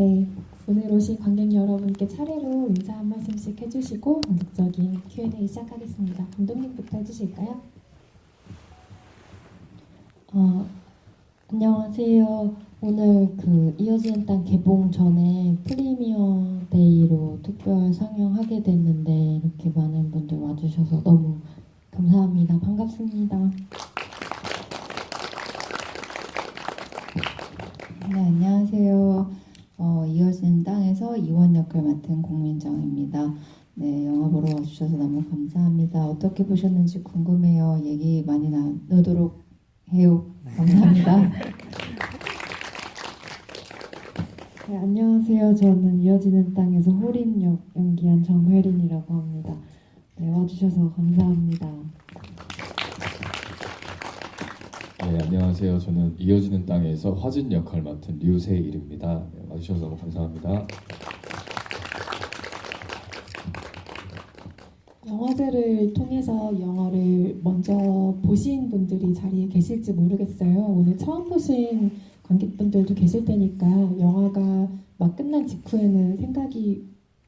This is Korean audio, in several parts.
네, 오늘 오신 관객 여러분께 차례로 인사 한 말씀씩 해주시고 본격적인 Q&A 시작하겠습니다. 감독님부터 해주실까요? 안녕하세요. 오늘 이어지는 땅 개봉 전에 프리미어 데이로 특별 상영하게 됐는데 이렇게 많은 분들 와주셔서 너무 감사합니다. 반갑습니다. 네, 안녕하세요. 이어지는 땅에서 이원 역을 맡은 공민정입니다. 네, 영화 보러 와주셔서 너무 감사합니다. 어떻게 보셨는지 궁금해요. 얘기 많이 나누도록 해요. 감사합니다. 네, 안녕하세요. 저는 이어지는 땅에서 호린 역 연기한 정혜린이라고 합니다. 네, 와주셔서 감사합니다. 네, 안녕하세요. 저는 이어지는 땅에서 화진 역할 맡은 류세일입니다. 네, 와주셔서 너무 감사합니다. 영화제를 통해서 영화를 먼저 보신 분들이 자리에 계실지 모르겠어요. 오늘 처음 보신 관객분들도 계실 테니까 영화가 막 끝난 직후에는 생각이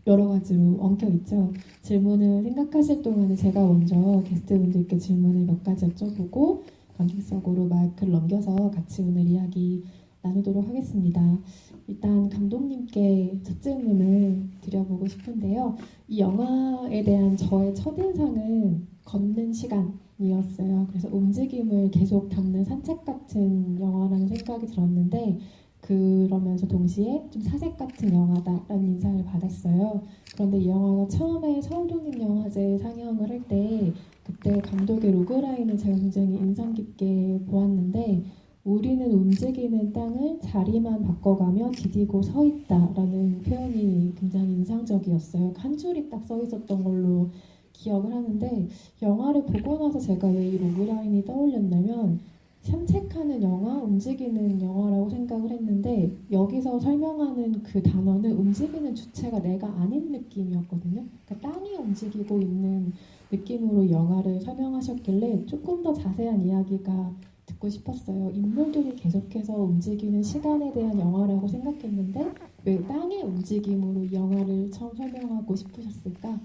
여러 가지로 엉켜 있죠. 질문을 생각하실 동안에 제가 먼저 게스트분들께 질문을 몇 가지 여쭤보고 관객석으로 마이크를 넘겨서 같이 오늘 이야기 나누도록 하겠습니다. 일단 감독님께 첫 질문을 드려보고 싶은데요. 이 영화에 대한 저의 첫인상은 걷는 시간이었어요. 그래서 움직임을 계속 담는 산책 같은 영화라는 생각이 들었는데 그러면서 동시에 좀 사색 같은 영화다라는 인상을 받았어요. 그런데 이 영화가 처음에 서울독립영화제에 상영을 할 때 그때 감독의 로그라인을 제가 굉장히 인상 깊게 보았는데 우리는 움직이는 땅을 자리만 바꿔가며 디디고 서 있다라는 표현이 굉장히 인상적이었어요. 한 줄이 딱 써 있었던 걸로 기억을 하는데 영화를 보고 나서 제가 왜 이 로그라인이 떠올렸냐면 산책하는 영화, 움직이는 영화라고 생각을 했는데 여기서 설명하는 그 단어는 움직이는 주체가 내가 아닌 느낌이었거든요. 그러니까 땅이 움직이고 있는 느낌으로 영화를 설명하셨길래 조금 더 자세한 이야기가 듣고 싶었어요. 인물들이 계속해서 움직이는 시간에 대한 영화라고 생각했는데 왜 땅의 움직임으로 이 영화를 처음 설명하고 싶으셨을까?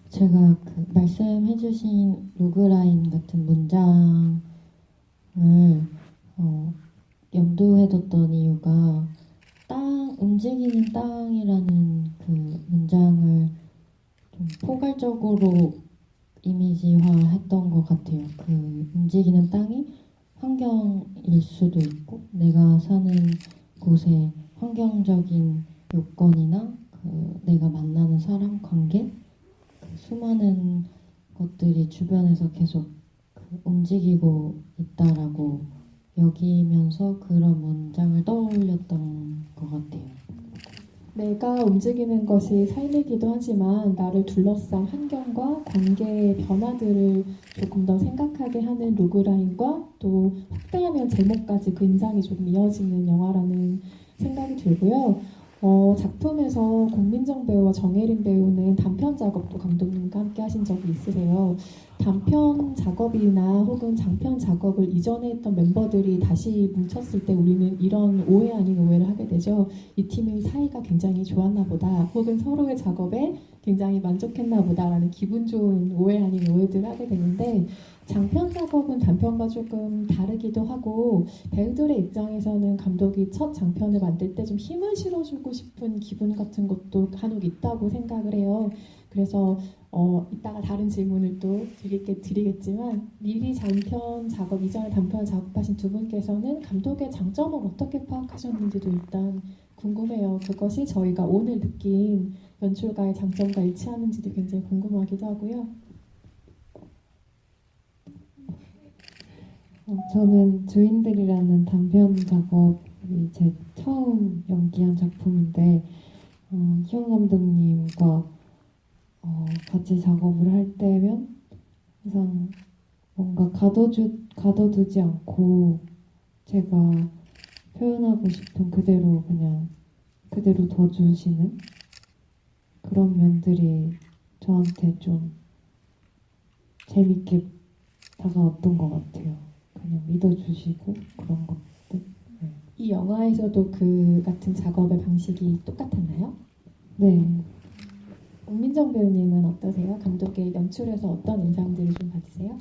제가 말씀해주신 로그라인 같은 문장을 염두해뒀던 이유가 움직이는 땅이라는 그 문장을 좀 포괄적으로 이미지화했던 것 같아요. 그 움직이는 땅이 환경일 수도 있고 내가 사는 곳의 환경적인 요건이나 내가 만나는 사람 관계 수많은 것들이 주변에서 계속 움직이고 있다라고 여기면서 그런 문장을 떠올렸던 것 같아요. 내가 움직이는 것이 삶이기도 하지만 나를 둘러싼 환경과 관계의 변화들을 조금 더 생각하게 하는 로그라인과 또 확대하면 제목까지 그 인상이 조금 이어지는 영화라는 생각이 들고요. 작품에서 공민정 배우와 정혜린 배우는 단편 작업도 감독님과 함께 하신 적이 있으세요. 단편 작업이나 혹은 장편 작업을 이전에 했던 멤버들이 다시 뭉쳤을 때 우리는 이런 오해 아닌 오해를 하게 되죠. 이 팀의 사이가 굉장히 좋았나 보다 혹은 서로의 작업에 굉장히 만족했나 보다라는 기분 좋은 오해 아닌 오해들을 하게 되는데 장편 작업은 단편과 조금 다르기도 하고 배우들의 입장에서는 감독이 첫 장편을 만들 때 좀 힘을 실어주고 싶은 기분 같은 것도 간혹 있다고 생각을 해요. 그래서 이따가 다른 질문을 또 드리겠지만 미리 장편 작업 이전에 단편을 작업하신 두 분께서는 감독의 장점을 어떻게 파악하셨는지도 일단 궁금해요. 그것이 저희가 오늘 느낀 연출가의 장점과 일치하는지도 굉장히 궁금하기도 하고요. 저는 주인들이라는 단편 작업이 제 처음 연기한 작품인데 희영 감독님과 같이 작업을 할 때면 항상 뭔가 가둬두지 않고 제가 표현하고 싶은 그대로 그냥 그대로 둬주시는 그런 면들이 저한테 좀 재밌게 다가왔던 것 같아요. 그냥 믿어주시고 그런 것들. 네. 이 영화에서도 그 같은 작업의 방식이 똑같았나요? 네. 박민정 배우님은 어떠세요? 감독의 연출에서 어떤 인상들을 좀 받으세요?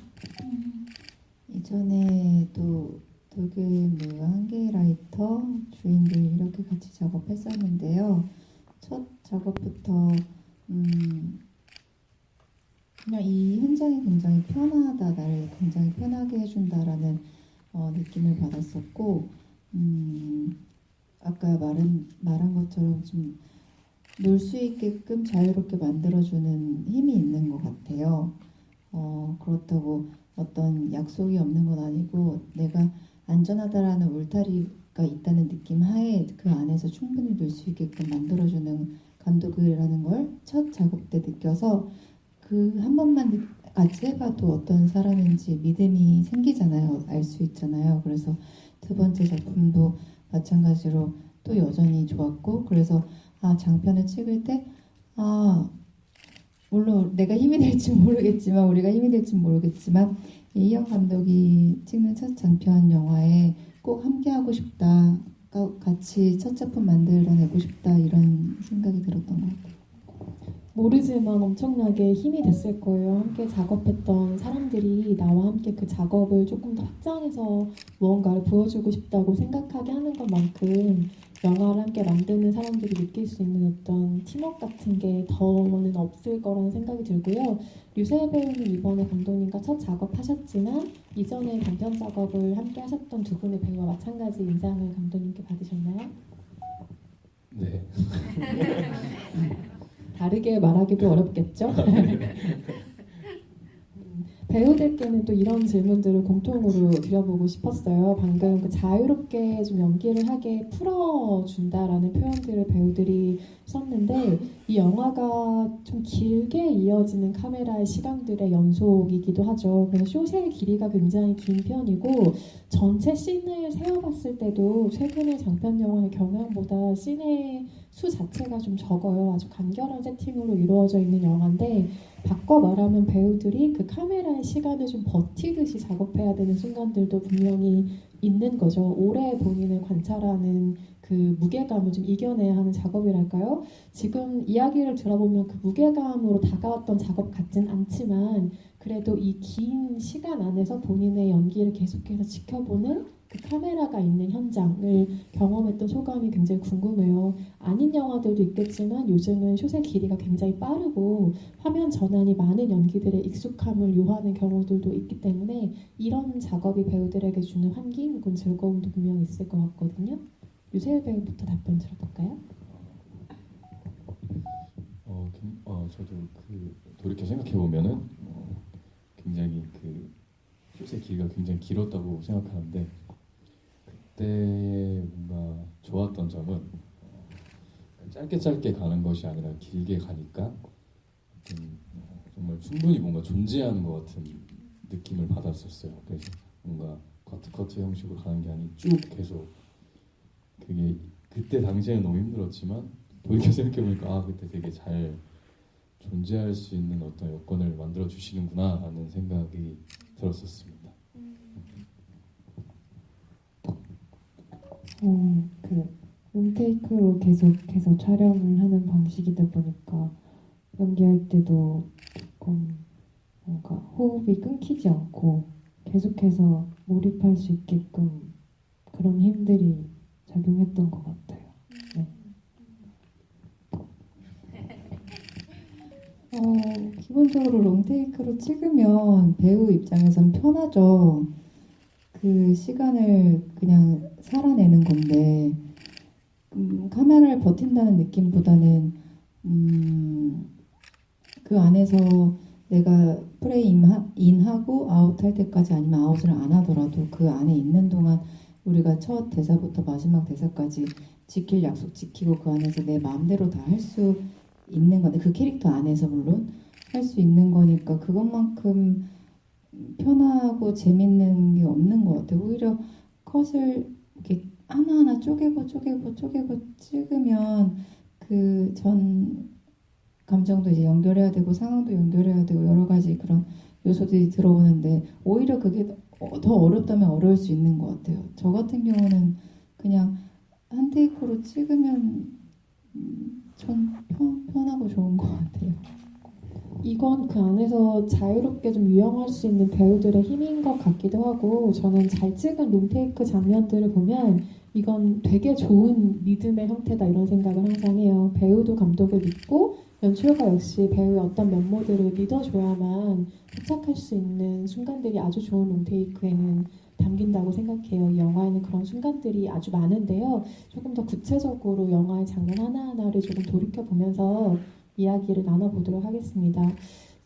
이전에도 독일무와 한계라이터 주인들 이렇게 같이 작업했었는데요. 첫 작업부터 그냥 이 현장이 굉장히 편하다, 나를 굉장히 편하게 해준다라는 느낌을 받았었고, 아까 말한 것처럼 좀 놀 수 있게끔 자유롭게 만들어주는 힘이 있는 것 같아요. 그렇다고 어떤 약속이 없는 건 아니고 내가 안전하다라는 울타리가 있다는 느낌 하에 그 안에서 충분히 놀 수 있게끔 만들어주는 감독이라는 걸 첫 작업 때 느껴서 그 한 번만 같이 해봐도 어떤 사람인지 믿음이 생기잖아요. 알 수 있잖아요. 그래서 두 번째 작품도 마찬가지로 또 여전히 좋았고, 그래서 장편을 찍을 때 물론 내가 힘이 될지 모르겠지만, 우리가 힘이 될지 모르겠지만, 이희영 감독이 찍는 첫 장편 영화에 꼭 함께하고 싶다, 같이 첫 작품 만들어내고 싶다, 이런 생각이 들었던 것 같아요. 모르지만 엄청나게 힘이 됐을 거예요. 함께 작업했던 사람들이 나와 함께 그 작업을 조금 더 확장해서 무언가를 보여주고 싶다고 생각하게 하는 것만큼 영화를 함께 만드는 사람들이 느낄 수 있는 어떤 팀워크 같은 게 더는 없을 거라는 생각이 들고요. 류세 배우는 이번에 감독님과 첫 작업하셨지만 이전에 단편 작업을 함께 하셨던 두 분의 배우와 마찬가지 인상을 감독님께 받으셨나요? 네. 다르게 말하기도 어렵겠죠? 배우들께는 또 이런 질문들을 공통으로 드려보고 싶었어요. 방금 그 자유롭게 좀 연기를 하게 풀어준다라는 표현들을 배우들이 썼는데 이 영화가 좀 길게 이어지는 카메라의 시간들의 연속이기도 하죠. 그래서 숏의 길이가 굉장히 긴 편이고 전체 씬을 세어봤을 때도 최근의 장편 영화의 경향보다 씬의 수 자체가 좀 적어요. 아주 간결한 세팅으로 이루어져 있는 영화인데 바꿔 말하면 배우들이 그 카메라의 시간을 좀 버티듯이 작업해야 되는 순간들도 분명히 있는 거죠. 오래 본인을 관찰하는 그 무게감을 좀 이겨내야 하는 작업이랄까요? 지금 이야기를 들어보면 그 무게감으로 다가왔던 작업 같진 않지만 그래도 이 긴 시간 안에서 본인의 연기를 계속해서 지켜보는 그 카메라가 있는 현장을 경험했던 소감이 굉장히 궁금해요. 아닌 영화들도 있겠지만 요즘은 숏의 길이가 굉장히 빠르고 화면 전환이 많은 연기들의 익숙함을 요하는 경우들도 있기 때문에 이런 작업이 배우들에게 주는 환기 혹은 즐거움도 분명히 있을 것 같거든요. 유세일 배우부터 답변 들어볼까요? 저도 돌이켜 생각해 보면은 굉장히 그 숏의 길이가 굉장히 길었다고 생각하는데 그때 뭔가 좋았던 점은 짧게 가는 것이 아니라 길게 가니까 정말 충분히 뭔가 존재하는 것 같은 느낌을 받았었어요. 그래서 뭔가 커트 형식으로 가는 게 아닌 쭉 계속 그게 그때 당시에는 너무 힘들었지만 돌이켜 생각해보니까 그때 되게 잘 존재할 수 있는 어떤 여건을 만들어 주시는구나 하는 생각이 들었었습니다. 그 롱테이크로 계속해서 촬영을 하는 방식이다 보니까 연기할 때도 조금 뭔가 호흡이 끊기지 않고 계속해서 몰입할 수 있게끔 그런 힘들이 작용했던 것 같아요. 네. 기본적으로 롱테이크로 찍으면 배우 입장에선 편하죠. 그 시간을 그냥 살아내는 건데 카메라를 버틴다는 느낌보다는 그 안에서 내가 프레임 인하고 아웃할 때까지 아니면 아웃을 안 하더라도 그 안에 있는 동안 우리가 첫 대사부터 마지막 대사까지 지킬 약속 지키고 그 안에서 내 마음대로 다 할 수 있는 건데 그 캐릭터 안에서 물론 할 수 있는 거니까 그것만큼 편하고 재밌는 게 없는 것 같아요. 오히려 컷을 이렇게 하나하나 쪼개고 찍으면 그 전 감정도 이제 연결해야 되고 상황도 연결해야 되고 여러 가지 그런 요소들이 들어오는데 오히려 그게 더 어렵다면 어려울 수 있는 것 같아요. 저 같은 경우는 그냥 한 테이크로 찍으면 전 편하고 좋은 것 같아요. 이건 그 안에서 자유롭게 좀 유영할 수 있는 배우들의 힘인 것 같기도 하고, 저는 잘 찍은 롱테이크 장면들을 보면 이건 되게 좋은 믿음의 형태다 이런 생각을 항상 해요. 배우도 감독을 믿고 연출가 역시 배우의 어떤 면모들을 믿어줘야만 포착할 수 있는 순간들이 아주 좋은 롱테이크에는 담긴다고 생각해요. 이 영화에는 그런 순간들이 아주 많은데요. 조금 더 구체적으로 영화의 장면 하나하나를 조금 돌이켜보면서 이야기를 나눠보도록 하겠습니다.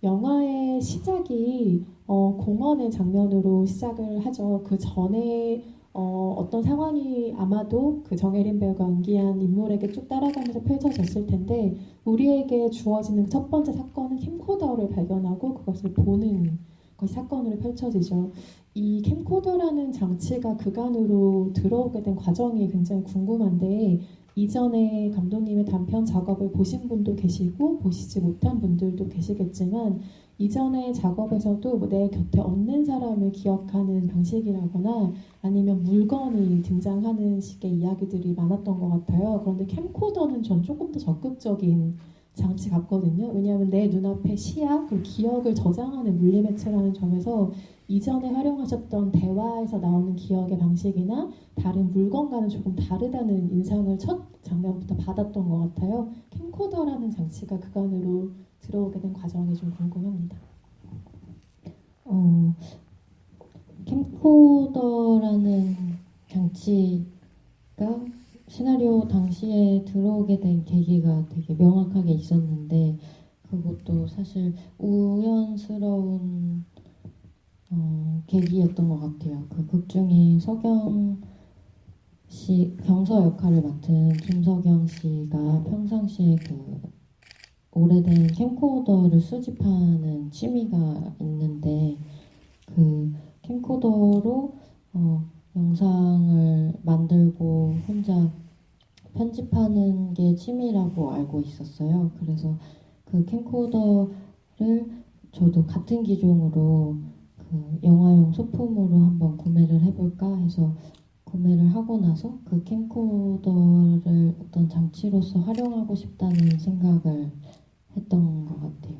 영화의 시작이 공원의 장면으로 시작을 하죠. 그 전에 어떤 상황이 아마도 그 정혜린 배우가 연기한 인물에게 쭉 따라가면서 펼쳐졌을 텐데, 우리에게 주어지는 첫 번째 사건은 캠코더를 발견하고 그것을 보는 것이 사건으로 펼쳐지죠. 이 캠코더라는 장치가 그간으로 들어오게 된 과정이 굉장히 궁금한데, 이전에 감독님의 단편 작업을 보신 분도 계시고 보시지 못한 분들도 계시겠지만, 이전의 작업에서도 뭐내 곁에 없는 사람을 기억하는 방식이라거나 아니면 물건이 등장하는 식의 이야기들이 많았던 것 같아요. 그런데 캠코더는 전 조금 더 적극적인 장치 같거든요. 왜냐하면 내 눈앞에 시야 그리고 기억을 저장하는 물리매체라는 점에서 이전에 활용하셨던 대화에서 나오는 기억의 방식이나 다른 물건과는 조금 다르다는 인상을 첫 장면부터 받았던 것 같아요. 캠코더라는 장치가 그간으로 들어오게 된 과정이 좀 궁금합니다. 캠코더라는 장치가 시나리오 당시에 들어오게 된 계기가 되게 명확하게 있었는데, 그것도 사실 우연스러운 계기였던 것 같아요. 그 극 중에 서경 씨, 경서 역할을 맡은 김서경 씨가 평상시에 그 오래된 캠코더를 수집하는 취미가 있는데, 그 캠코더로 영상을 만들고 혼자 편집하는 게 취미라고 알고 있었어요. 그래서 그 캠코더를 저도 같은 기종으로 그 영화용 소품으로 한번 구매를 해볼까 해서 구매를 하고 나서 그 캠코더를 어떤 장치로서 활용하고 싶다는 생각을 했던 것 같아요.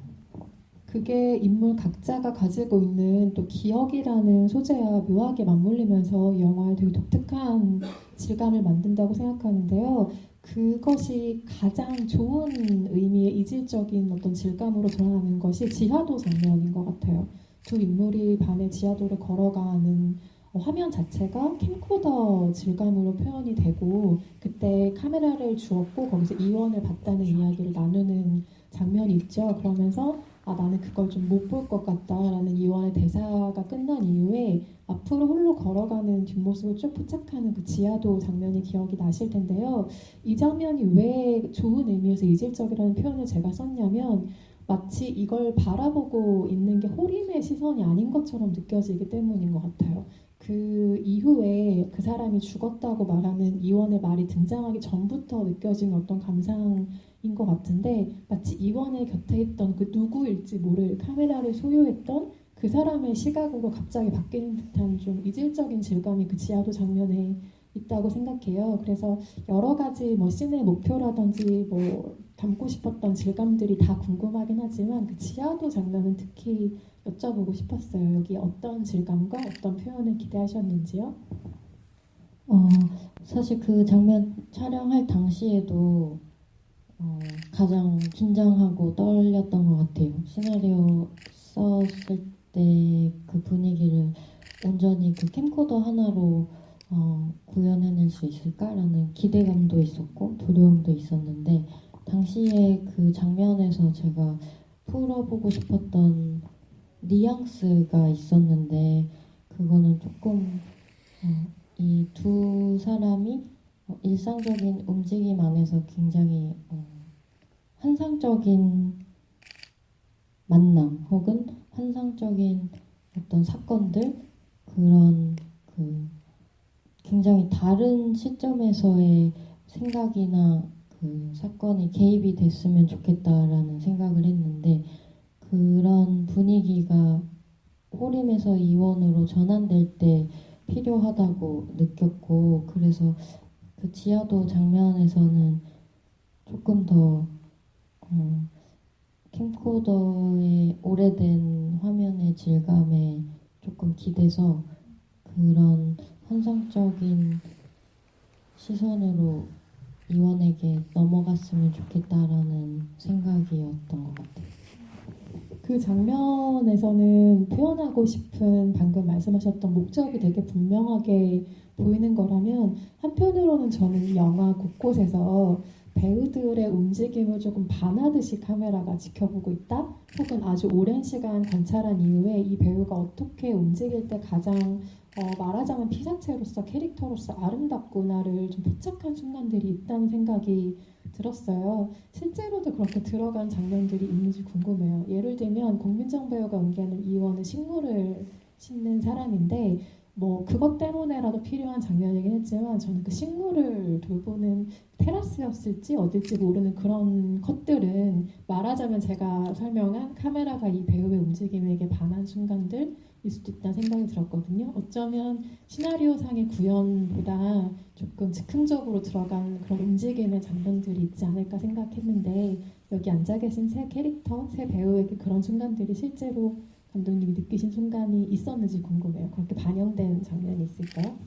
그게 인물 각자가 가지고 있는 또 기억이라는 소재와 묘하게 맞물리면서 이 영화에 되게 독특한 질감을 만든다고 생각하는데요. 그것이 가장 좋은 의미의 이질적인 어떤 질감으로 드러나는 것이 지하도 장면인 것 같아요. 두 인물이 밤에 지하도를 걸어가는 화면 자체가 캠코더 질감으로 표현이 되고, 그때 카메라를 주었고 거기서 이원을 봤다는 이야기를 나누는 장면이 있죠. 그러면서 나는 그걸 좀 못 볼 것 같다라는 이원의 대사가 끝난 이후에 앞으로 홀로 걸어가는 뒷모습을 쭉 포착하는 그 지하도 장면이 기억이 나실 텐데요. 이 장면이 왜 좋은 의미에서 이질적이라는 표현을 제가 썼냐면, 마치 이걸 바라보고 있는 게 호림의 시선이 아닌 것처럼 느껴지기 때문인 것 같아요. 그 이후에 그 사람이 죽었다고 말하는 이원의 말이 등장하기 전부터 느껴진 어떤 감상인 것 같은데, 마치 이원의 곁에 있던 그 누구일지 모를 카메라를 소유했던 그 사람의 시각으로 갑자기 바뀌는 듯한 좀 이질적인 질감이 그 지하도 장면에 있다고 생각해요. 그래서 여러 가지 뭐 씬의 목표라든지 뭐 담고 싶었던 질감들이 다 궁금하긴 하지만 그 지하도 장면은 특히 여쭤보고 싶었어요. 여기 어떤 질감과 어떤 표현을 기대하셨는지요? 사실 그 장면 촬영할 당시에도 가장 긴장하고 떨렸던 것 같아요. 시나리오 썼을 때 그 분위기를 온전히 그 캠코더 하나로 구현해낼 수 있을까라는 기대감도 있었고 두려움도 있었는데, 당시에 그 장면에서 제가 풀어보고 싶었던 뉘앙스가 있었는데, 그거는 조금 이 두 사람이 일상적인 움직임 안에서 굉장히 환상적인 만남 혹은 환상적인 어떤 사건들, 그런 그 굉장히 다른 시점에서의 생각이나 그 사건이 개입이 됐으면 좋겠다라는 생각을 했는데, 그런 분위기가 호림에서 이원으로 전환될 때 필요하다고 느꼈고, 그래서 그 지하도 장면에서는 조금 더 캠코더의 오래된 화면의 질감에 조금 기대서 그런 환상적인 시선으로 이원에게 넘어갔으면 좋겠다라는 생각이었던 것 같아요. 그 장면에서는 표현하고 싶은 방금 말씀하셨던 목적이 되게 분명하게 보이는 거라면 한편으로는 저는 이 영화 곳곳에서 배우들의 움직임을 조금 반하듯이 카메라가 지켜보고 있다? 혹은 아주 오랜 시간 관찰한 이후에 이 배우가 어떻게 움직일 때 가장 말하자면 피사체로서 캐릭터로서 아름답구나를 좀 포착한 순간들이 있다는 생각이 들었어요. 실제로도 그렇게 들어간 장면들이 있는지 궁금해요. 예를 들면 공민정 배우가 연기하는 이원은 식물을 심는 사람인데 뭐 그것 때문에라도 필요한 장면이긴 했지만 저는 그 식물을 돌보는 테라스였을지 어딜지 모르는 그런 컷들은 말하자면 제가 설명한 카메라가 이 배우의 움직임에게 반한 순간들일 수도 있다는 생각이 들었거든요. 어쩌면 시나리오상의 구현보다 조금 즉흥적으로 들어간 그런 움직임의 장면들이 있지 않을까 생각했는데 여기 앉아 계신 세 캐릭터, 세 배우에게 그런 순간들이 실제로 감독님이 느끼신 순간이 있었는지 궁금해요. 그렇게 반영된 장면이 있을까요?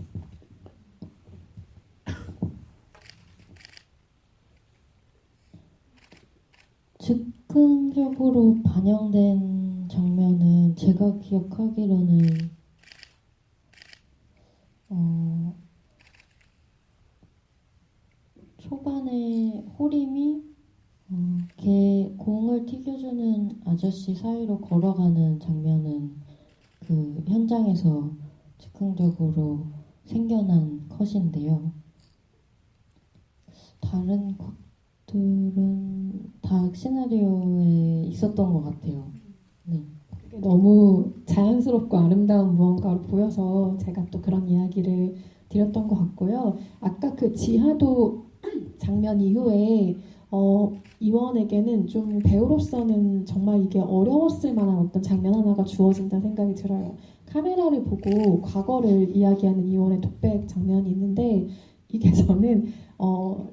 즉흥적으로 반영된 장면은 제가 기억하기로는 초반에 호림이 개 공을 튀겨주는 아저씨 사이로 걸어가는 장면은 그 현장에서 즉흥적으로 생겨난 컷인데요. 다른 컷들은 다 시나리오에 있었던 것 같아요. 네. 그게 너무 자연스럽고 아름다운 무언가로 보여서 제가 또 그런 이야기를 드렸던 것 같고요. 아까 그 지하도 장면 이후에 이원에게는 좀 배우로서는 정말 이게 어려웠을 만한 어떤 장면 하나가 주어진다는 생각이 들어요. 카메라를 보고 과거를 이야기하는 이원의 독백 장면이 있는데 이게 저는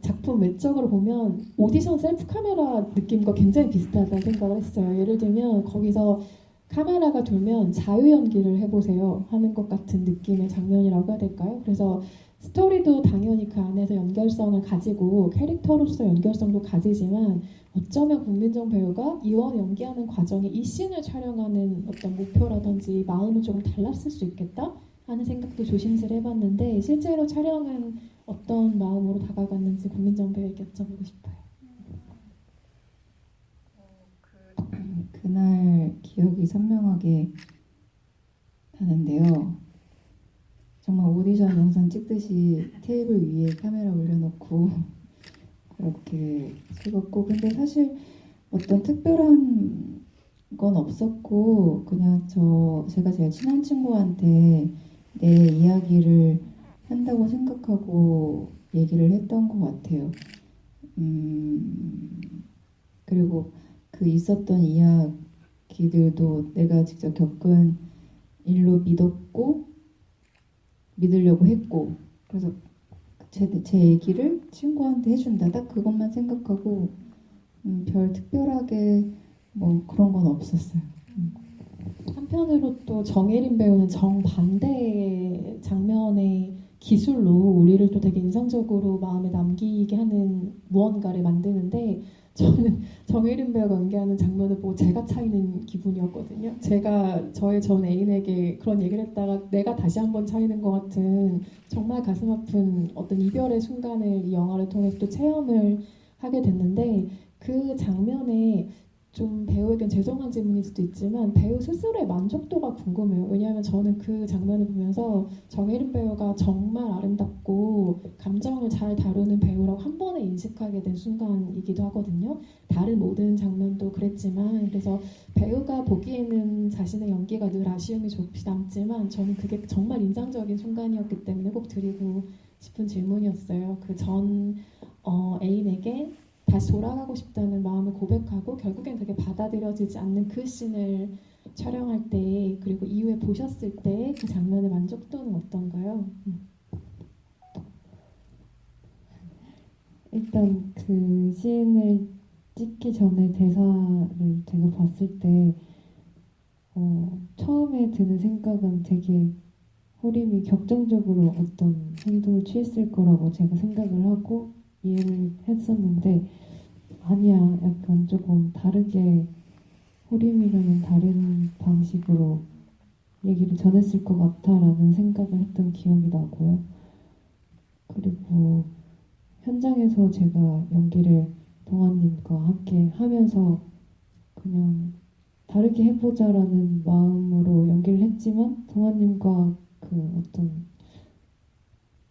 작품 외적으로 보면 오디션 셀프 카메라 느낌과 굉장히 비슷하다는 생각을 했어요. 예를 들면 거기서 카메라가 돌면 자유 연기를 해보세요 하는 것 같은 느낌의 장면이라고 해야 될까요? 그래서 스토리도 당연히 그 안에서 연결성을 가지고 캐릭터로서 연결성도 가지지만 어쩌면 국민정 배우가 이원 연기하는 과정에 이 씬을 촬영하는 어떤 목표라든지 마음은 조금 달랐을 수 있겠다 하는 생각도 조심스레 해봤는데 실제로 촬영은 어떤 마음으로 다가갔는지 국민정 배우에게 여쭤보고 싶어요. 그날 기억이 선명하게 나는데요. 정말 오디션 영상 찍듯이 테이블 위에 카메라 올려놓고 그렇게 찍었고, 근데 사실 어떤 특별한 건 없었고 그냥 제가 제일 친한 친구한테 내 이야기를 한다고 생각하고 얘기를 했던 것 같아요. 그리고 그 있었던 이야기들도 내가 직접 겪은 일로 믿었고 믿으려고 했고, 그래서 제 얘기를 친구한테 해준다, 딱 그것만 생각하고 별 특별하게 뭐 그런 건 없었어요. 한편으로 또 정혜린 배우는 정반대의 장면의 기술로 우리를 또 되게 인상적으로 마음에 남기게 하는 무언가를 만드는데 저는 정혜린 배우가 연기하는 장면을 보고 제가 차이는 기분이었거든요. 제가 저의 전 애인에게 그런 얘기를 했다가 내가 다시 한번 차이는 것 같은 정말 가슴 아픈 어떤 이별의 순간을 이 영화를 통해서 또 체험을 하게 됐는데 그 장면에 좀 배우에겐 죄송한 질문일 수도 있지만 배우 스스로의 만족도가 궁금해요. 왜냐하면 저는 그 장면을 보면서 정혜린 배우가 정말 아름답고 감정을 잘 다루는 배우라고 한 번에 인식하게 된 순간이기도 하거든요. 다른 모든 장면도 그랬지만 그래서 배우가 보기에는 자신의 연기가 늘 아쉬움이 조금씩 남지만 저는 그게 정말 인상적인 순간이었기 때문에 꼭 드리고 싶은 질문이었어요. 그 전 애인에게 다시 돌아가고 싶다는 마음을 고백하고 결국엔 그게 받아들여지지 않는 그 씬을 촬영할 때 그리고 이후에 보셨을 때 그 장면의 만족도는 어떤가요? 일단 그 씬을 찍기 전에 대사를 제가 봤을 때 처음에 드는 생각은 되게 호림이 격정적으로 어떤 행동을 취했을 거라고 제가 생각을 하고 이해를 했었는데 아니야, 약간 조금 다르게 호림이랑은 다른 방식으로 얘기를 전했을 것 같아라는 생각을 했던 기억이 나고요. 그리고 현장에서 제가 연기를 동아님과 함께 하면서 그냥 다르게 해보자라는 마음으로 연기를 했지만 동아님과 그 어떤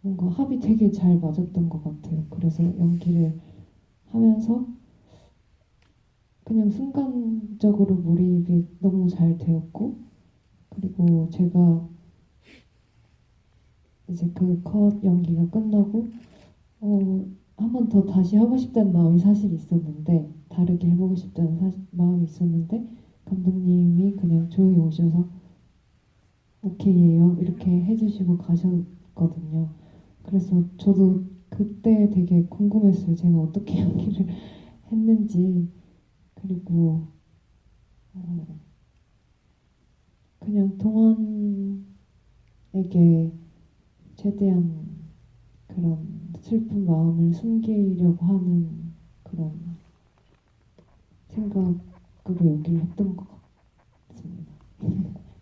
뭔가 합이 되게 잘 맞았던 것 같아요. 그래서 연기를 하면서 그냥 순간적으로 몰입이 너무 잘 되었고 그리고 제가 이제 그 컷 연기가 끝나고 한 번 더 다시 하고 싶다는 마음이 사실 있었는데 다르게 해보고 싶다는 마음이 있었는데 감독님이 그냥 조용히 오셔서 오케이예요 이렇게 해주시고 가셨거든요. 그래서 저도 그때 되게 궁금했어요. 제가 어떻게 연기를 했는지 그리고 그냥 동원에게 최대한 그런 슬픈 마음을 숨기려고 하는 그런 생각으로 연기를 했던 것 같습니다.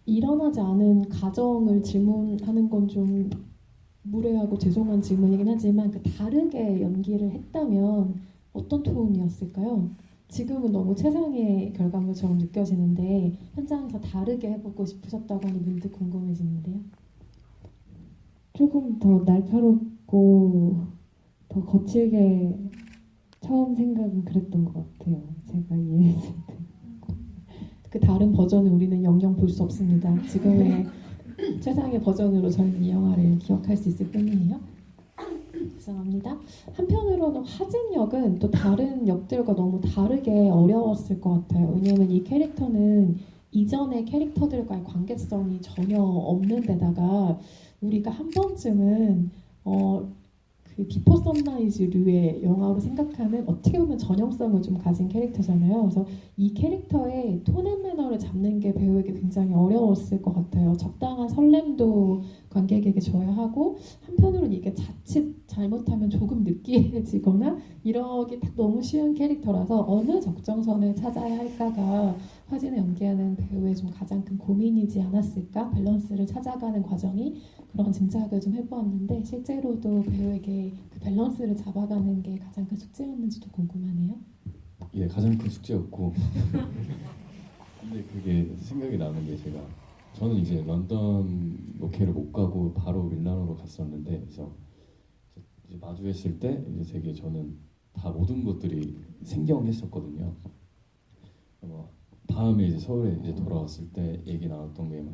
일어나지 않은 가정을 질문하는 건 좀 무례하고 죄송한 질문이긴 하지만 그 다르게 연기를 했다면 어떤 톤이었을까요? 지금은 너무 최상의 결과물처럼 느껴지는데 현장에서 다르게 해보고 싶으셨다고 하니 문득 궁금해지는데요. 조금 더 날카롭고 더 거칠게 처음 생각은 그랬던 것 같아요. 제가 이해했을 때. 그 다른 버전을 우리는 영영 볼 수 없습니다. 지금의 최상의 버전으로 저희는 이 영화를 기억할 수 있을 뿐이에요. 죄송합니다. 한편으로는 화진 역은 또 다른 역들과 너무 다르게 어려웠을 것 같아요. 왜냐하면 이 캐릭터는 이전의 캐릭터들과의 관계성이 전혀 없는 데다가 우리가 한 번쯤은 그 비포 선라이즈류의 영화로 생각하는 어떻게 보면 전형성을 좀 가진 캐릭터잖아요. 그래서 이 캐릭터의 톤 앤 매너를 잡는 게 배우에게 굉장히 어려웠을 것 같아요. 적당한 설렘도 관객에게 줘야 하고 한편으로는 이게 자칫 잘못하면 조금 느끼해지거나 이러기 딱 너무 쉬운 캐릭터라서 어느 적정선을 찾아야 할까가 화진을 연기하는 배우의 좀 가장 큰 고민이지 않았을까? 밸런스를 찾아가는 과정이 그런 짐작을 좀 해보았는데 실제로도 배우에게 그 밸런스를 잡아가는 게 가장 큰 숙제였는지도 궁금하네요. 예, 가장 큰 숙제였고 근데 그게 생각이 나는 게 저는 이제 런던 로케를 못 가고 바로 밀라노로 갔었는데 그래서 이제 마주했을 때 이제 되게 저는 다 모든 것들이 생경했었거든요. 다음에 이제 서울에 이제 돌아왔을 때 얘기 나눴던 게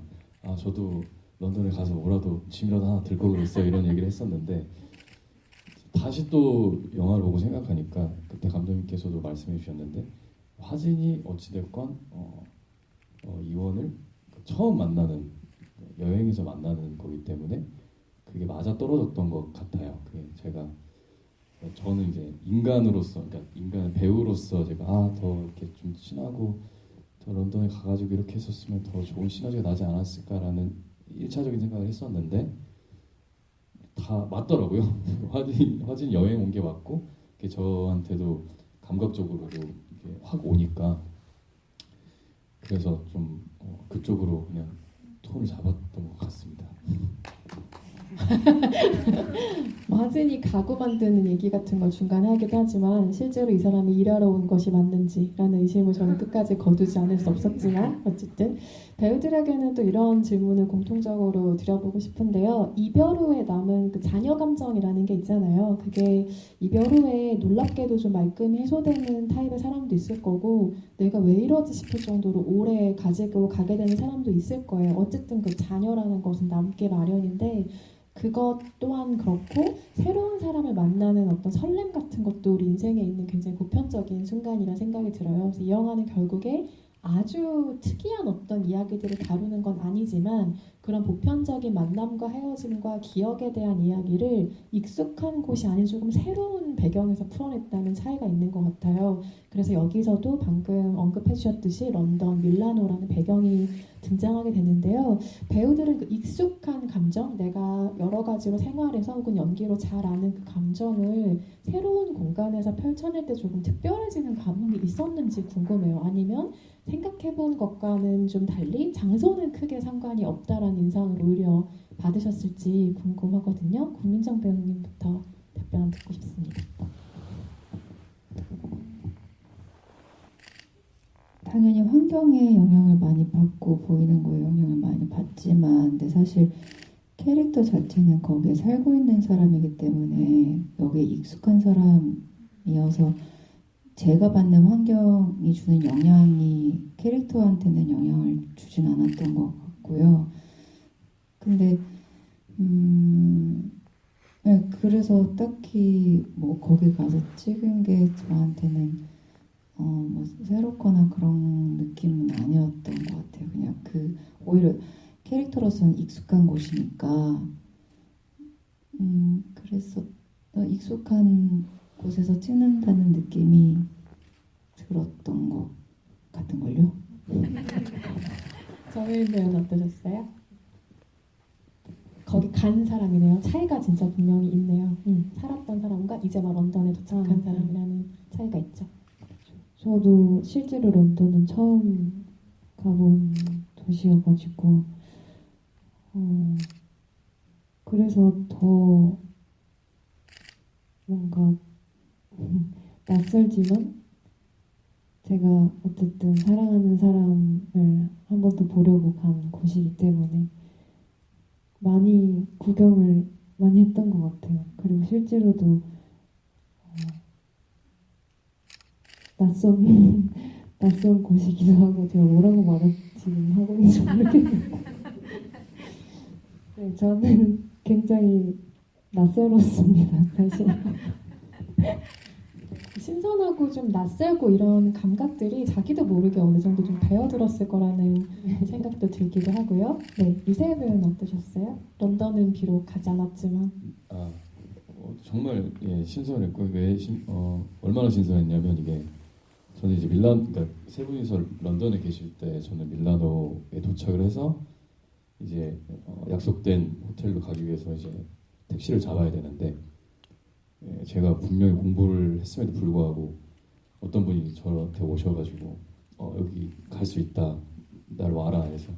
저도 런던에 가서 뭐라도 짐이라도 하나 들고 그랬어요 이런 얘기를 했었는데 다시 또 영화를 보고 생각하니까 그때 감독님께서도 말씀해 주셨는데 화진이 어찌됐건 이원을 처음 만나는 여행에서 만나는 거기 때문에 그게 맞아 떨어졌던 것 같아요. 그게 저는 이제 인간으로서 그러니까 인간 배우로서 제가 더 이렇게 좀 친하고 더 런던에 가가지고 이렇게 했었으면 더 좋은 시너지가 나지 않았을까라는 1차적인 생각을 했었는데 다 맞더라고요. 화진 여행 온 게 맞고 그게 저한테도 감각적으로도 이렇게 확 오니까 그래서 좀 그쪽으로 그냥 톤을 잡았던 것 같습니다. 화진이 가구 만드는 얘기 같은 걸 중간에 하기도 하지만 실제로 이 사람이 일하러 온 것이 맞는지라는 의심을 저는 끝까지 거두지 않을 수 없었지만 어쨌든 배우들에게는 또 이런 질문을 공통적으로 드려보고 싶은데요. 이별 후에 남은 그 자녀 감정이라는 게 있잖아요. 그게 이별 후에 놀랍게도 좀 말끔히 해소되는 타입의 사람도 있을 거고 내가 왜 이러지 싶을 정도로 오래 가지고 가게 되는 사람도 있을 거예요. 어쨌든 그 자녀라는 것은 남게 마련인데 그것 또한 그렇고 새로운 사람을 만나는 어떤 설렘 같은 것도 우리 인생에 있는 굉장히 보편적인 순간이라 생각이 들어요. 그래서 이 영화는 결국에 아주 특이한 어떤 이야기들을 다루는 건 아니지만 그런 보편적인 만남과 헤어짐과 기억에 대한 이야기를 익숙한 곳이 아닌 조금 새로운 배경에서 풀어냈다는 차이가 있는 것 같아요. 그래서 여기서도 방금 언급해 주셨듯이 런던, 밀라노라는 배경이 등장하게 되는데요. 배우들은 그 익숙한 감정, 내가 여러 가지로 생활해서 혹은 연기로 잘 아는 그 감정을 새로운 공간에서 펼쳐낼 때 조금 특별해지는 감흥이 있었는지 궁금해요. 아니면 생각해본 것과는 좀 달리 장소는 크게 상관이 없다라는 인상을 오히려 받으셨을지 궁금하거든요. 국민정 배우님부터 답변 듣고 싶습니다. 당연히 환경에 영향을 많이 받고 보이는 거에 영향을 많이 받지만 근데 사실 캐릭터 자체는 거기에 살고 있는 사람이기 때문에 여기에 익숙한 사람이어서 제가 받는 환경이 주는 영향이 캐릭터한테는 영향을 주진 않았던 것 같고요. 근데 네, 그래서 딱히 뭐 거기 가서 찍은 게 저한테는 뭐 새롭거나 그런 느낌은 아니었던 것 같아요. 그냥 오히려 캐릭터로서는 익숙한 곳이니까 그래서 익숙한 곳에서 찍는다는 느낌이 들었던 것 같은걸요. 정혜인 배우는 어떠셨어요? 거기 간 사람이네요. 차이가 진짜 분명히 있네요. 살았던 사람과 이제 막 런던에 도착한 사람이라는 차이가 있죠. 저도 실제로 런던은 처음 가본 도시여가지고 그래서 더 뭔가 낯설지만 제가 어쨌든 사랑하는 사람을 한 번 더 보려고 간 곳이기 때문에 많이 구경을 많이 했던 것 같아요. 그리고 실제로도 낯선 곳이기도 하고 제가 뭐라고 말을 지금 하고 있는지 모르겠는데 네, 저는 굉장히 낯설었습니다. 사실. 신선하고 좀 낯설고 이런 감각들이 자기도 모르게 어느 정도 좀 배어들었을 거라는 생각도 들기도 하고요. 네, 유세혜 배우는 어떠셨어요? 런던은 비록 가지 않았지만 정말 신선했고 얼마나 신선했냐면 이게 저는 이제 그러니까 세 분이서 런던에 계실 때 저는 밀라노에 도착을 해서 이제 약속된 호텔로 가기 위해서 이제 택시를 잡아야 되는데 제가 분명히 공부를 했음에도 불구하고 어떤 분이 저한테 오셔가지고 여기 갈 수 있다 날 와라 해서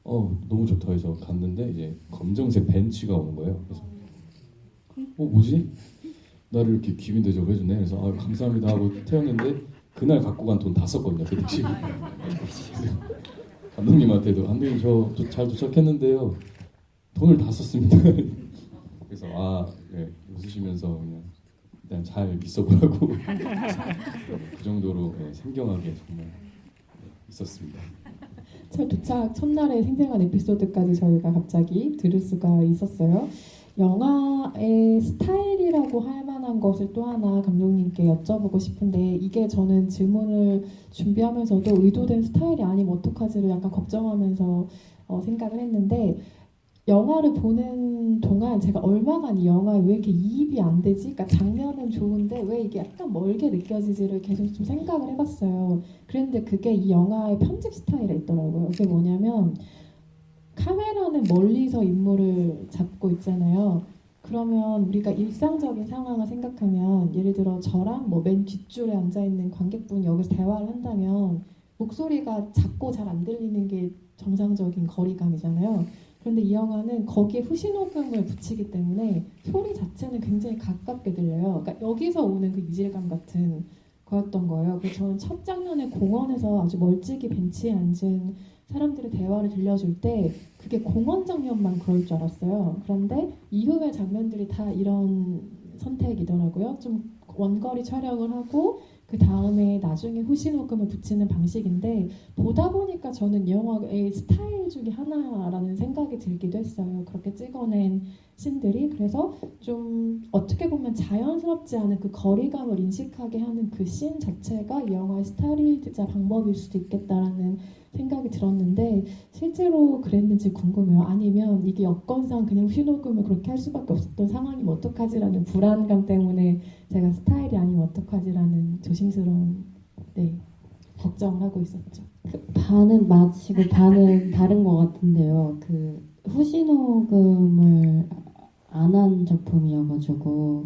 너무 좋다 해서 갔는데 이제 검정색 벤츠가 오는 거예요. 그래서 뭐지? 나를 이렇게 귀빈 대접을 해주네. 그래서 감사합니다 하고 태웠는데 그날 갖고 간 돈 다 썼거든요. 그 택시. 감독님한테도 감독님 저 잘 도착했는데요. 돈을 다 썼습니다. 그래서 웃으시면서 그냥 잘 있어보라고 그 정도로 생경하게 정말 있었습니다. 첫 도착 첫날의 생생한 에피소드까지 저희가 갑자기 들을 수가 있었어요. 영화의 스타일이라고 할 만한 것을 또 하나 감독님께 여쭤보고 싶은데 이게 저는 질문을 준비하면서도 의도된 스타일이 아니면 어떡하지를 약간 걱정하면서 생각을 했는데 영화를 보는 동안 제가 얼마간 이 영화에 왜 이렇게 이입이 안 되지? 그러니까 장면은 좋은데 왜 이게 약간 멀게 느껴지지를 계속 좀 생각을 해봤어요. 그런데 그게 이 영화의 편집 스타일에 있더라고요. 그게 뭐냐면 카메라는 멀리서 인물을 잡고 있잖아요. 그러면 우리가 일상적인 상황을 생각하면 예를 들어 저랑 뭐 맨 뒷줄에 앉아있는 관객분이 여기서 대화를 한다면 목소리가 작고 잘 안 들리는 게 정상적인 거리감이잖아요. 그런데 이 영화는 거기에 후신호금을 붙이기 때문에 소리 자체는 굉장히 가깝게 들려요. 그러니까 여기서 오는 그 이질감 같은 거였던 거예요. 그래서 저는 첫 장면에 공원에서 아주 멀찍이 벤치에 앉은 사람들의 대화를 들려줄 때 그게 공원 장면만 그럴 줄 알았어요. 그런데 이후의 장면들이 다 이런 선택이더라고요. 좀 원거리 촬영을 하고 그 다음에 나중에 후신호금을 붙이는 방식인데 보다 보니까 저는 이 영화의 스타일 중에 하나라는 생각이 들기도 했어요. 그렇게 찍어낸 씬들이 그래서 좀 어떻게 보면 자연스럽지 않은 그 거리감을 인식하게 하는 그 씬 자체가 이 영화의 스타일이자 방법일 수도 있겠다라는 생각이 들었는데 실제로 그랬는지 궁금해요. 아니면 이게 여건상 그냥 후시녹음을 그렇게 할 수밖에 없었던 상황이면 어떡하지라는 불안감 때문에 제가 스타일이 아니면 어떡하지라는 조심스러운 걱정을 하고 있었죠. 반은 맞으시고 반은 다른 것 같은데요. 그 후시 녹음을 안 한 작품이어가지고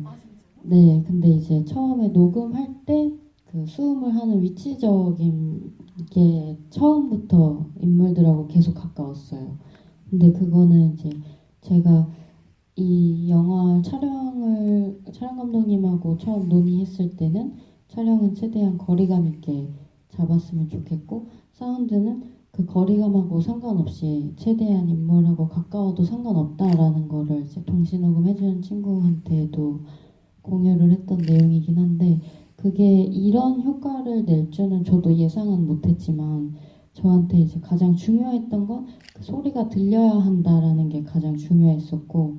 네, 근데 이제 처음에 녹음할 때 그 수음을 하는 위치적인 게 처음부터 인물들하고 계속 가까웠어요. 근데 그거는 이제 제가 이 영화 촬영 감독님하고 처음 논의했을 때는 촬영은 최대한 거리감 있게 잡았으면 좋겠고 사운드는 그 거리감하고 상관없이 최대한 인물하고 가까워도 상관없다라는 거를 이제 동시 녹음해주는 친구한테도 공유를 했던 내용이긴 한데 그게 이런 효과를 낼 줄은 저도 예상은 못했지만 저한테 이제 가장 중요했던 건 그 소리가 들려야 한다라는 게 가장 중요했었고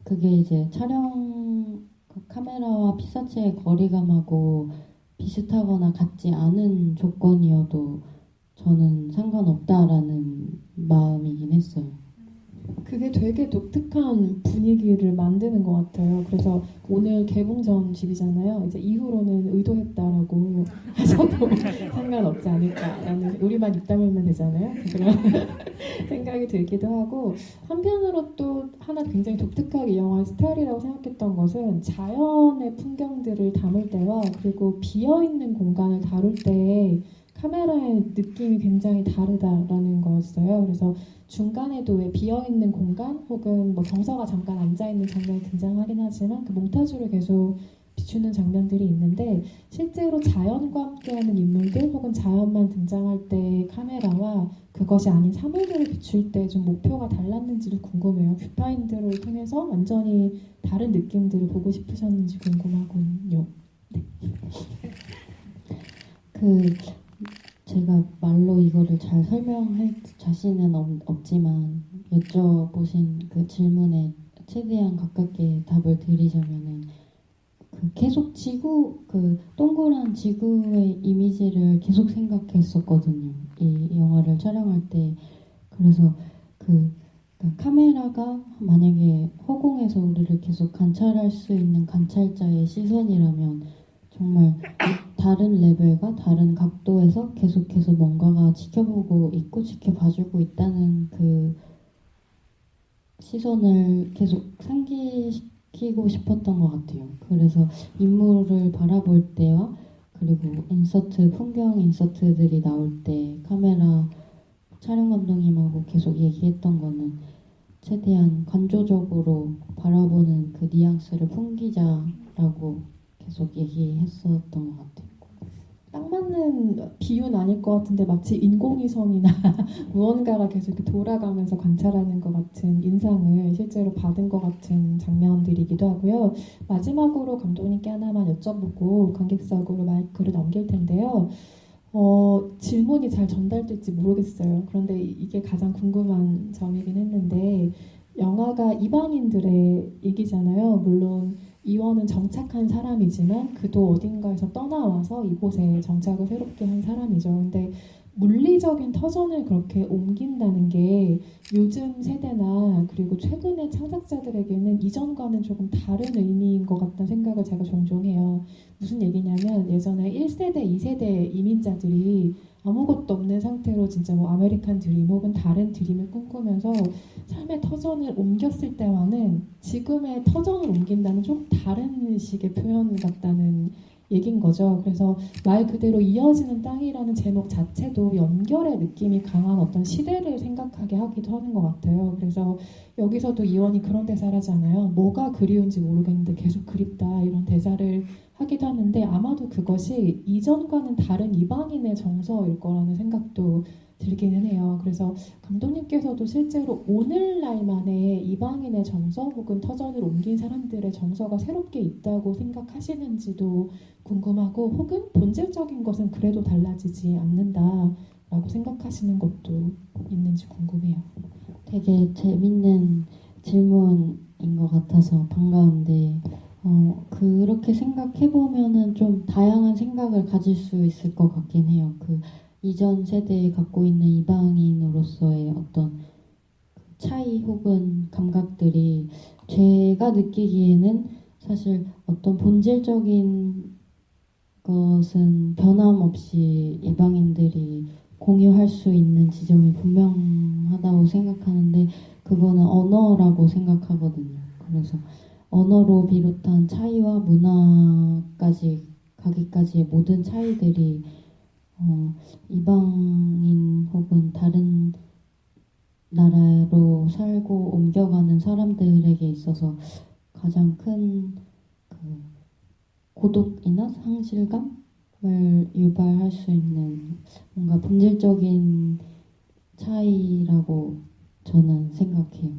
그게 이제 촬영 그 카메라와 피사체의 거리감하고 비슷하거나 같지 않은 조건이어도 저는 상관없다라는 마음이긴 했어요. 그게 되게 독특한 분위기를 만드는 것 같아요. 그래서 오늘 개봉 전집이잖아요. 이제 이후로는 의도했다라고 하셔도 상관없지 않을까라는 우리만 입 다물면 되잖아요. 그런 생각이 들기도 하고 한편으로 또 하나 굉장히 독특하게 이 영화의 스타일이라고 생각했던 것은 자연의 풍경들을 담을 때와 그리고 비어있는 공간을 다룰 때의 카메라의 느낌이 굉장히 다르다라는 거였어요. 그래서 중간에도 왜 비어있는 공간 혹은 뭐 정서가 잠깐 앉아있는 장면이 등장하긴 하지만 그 몽타주를 계속 비추는 장면들이 있는데 실제로 자연과 함께하는 인물들 혹은 자연만 등장할 때 카메라와 그것이 아닌 사물들을 비출 때 좀 목표가 달랐는지도 궁금해요. 뷰파인드를 통해서 완전히 다른 느낌들을 보고 싶으셨는지 궁금하군요. 그 제가 말로 이거를 잘 설명할 자신은 없지만 여쭤보신 그 질문에 최대한 가깝게 답을 드리자면은 그 계속 지구 그 동그란 지구의 이미지를 계속 생각했었거든요. 이 영화를 촬영할 때 그래서 그러니까 카메라가 만약에 허공에서 우리를 계속 관찰할 수 있는 관찰자의 시선이라면 정말 다른 레벨과 다른 각도에서 계속해서 뭔가가 지켜보고 있고 지켜봐주고 있다는 그 시선을 계속 상기시키고 싶었던 것 같아요. 그래서 인물을 바라볼 때와 그리고 인서트, 풍경 인서트들이 나올 때 카메라 촬영 감독님하고 계속 얘기했던 거는 최대한 관조적으로 바라보는 그 뉘앙스를 풍기자라고 계속 얘기했었던 것 같아요. 딱 맞는 비유는 아닐 것 같은데 마치 인공위성이나 무언가가 계속 이렇게 돌아가면서 관찰하는 것 같은 인상을 실제로 받은 것 같은 장면들이기도 하고요. 마지막으로 감독님께 하나만 여쭤보고 관객석으로 마이크를 넘길 텐데요. 질문이 잘 전달될지 모르겠어요. 그런데 이게 가장 궁금한 점이긴 했는데 영화가 이방인들의 얘기잖아요. 물론 이원은 정착한 사람이지만 그도 어딘가에서 떠나와서 이곳에 정착을 새롭게 한 사람이죠. 근데 물리적인 터전을 그렇게 옮긴다는 게 요즘 세대나 그리고 최근의 창작자들에게는 이전과는 조금 다른 의미인 것 같다는 생각을 제가 종종 해요. 무슨 얘기냐면 예전에 1세대, 2세대 이민자들이 아무것도 없는 상태로 진짜 뭐 아메리칸 드림 혹은 다른 드림을 꿈꾸면서 삶의 터전을 옮겼을 때와는 지금의 터전을 옮긴다는 좀 다른 식의 표현 같다는 얘긴 거죠. 그래서 말 그대로 이어지는 땅이라는 제목 자체도 연결의 느낌이 강한 어떤 시대를 생각하게 하기도 하는 것 같아요. 그래서 여기서도 이원이 그런 대사를 하잖아요. 뭐가 그리운지 모르겠는데 계속 그립다 이런 대사를 하기도 하는데 아마도 그것이 이전과는 다른 이방인의 정서일 거라는 생각도 들기는 해요. 그래서 감독님께서도 실제로 오늘날만의 이방인의 정서 혹은 터전을 옮긴 사람들의 정서가 새롭게 있다고 생각하시는지도 궁금하고 혹은 본질적인 것은 그래도 달라지지 않는다라고 생각하시는 것도 있는지 궁금해요. 되게 재밌는 질문인 것 같아서 반가운데 그렇게 생각해 보면은 좀 다양한 생각을 가질 수 있을 것 같긴 해요. 그 이전 세대에 갖고 있는 이방인으로서의 어떤 차이 혹은 감각들이 제가 느끼기에는 사실 어떤 본질적인 것은 변함없이 이방인들이 공유할 수 있는 지점이 분명하다고 생각하는데 그거는 언어라고 생각하거든요. 그래서 언어로 비롯한 차이와 문화까지 가기까지의 모든 차이들이 이방인 혹은 다른 나라로 살고 옮겨가는 사람들에게 있어서 가장 큰 그 고독이나 상실감을 유발할 수 있는 뭔가 본질적인 차이라고 저는 생각해요.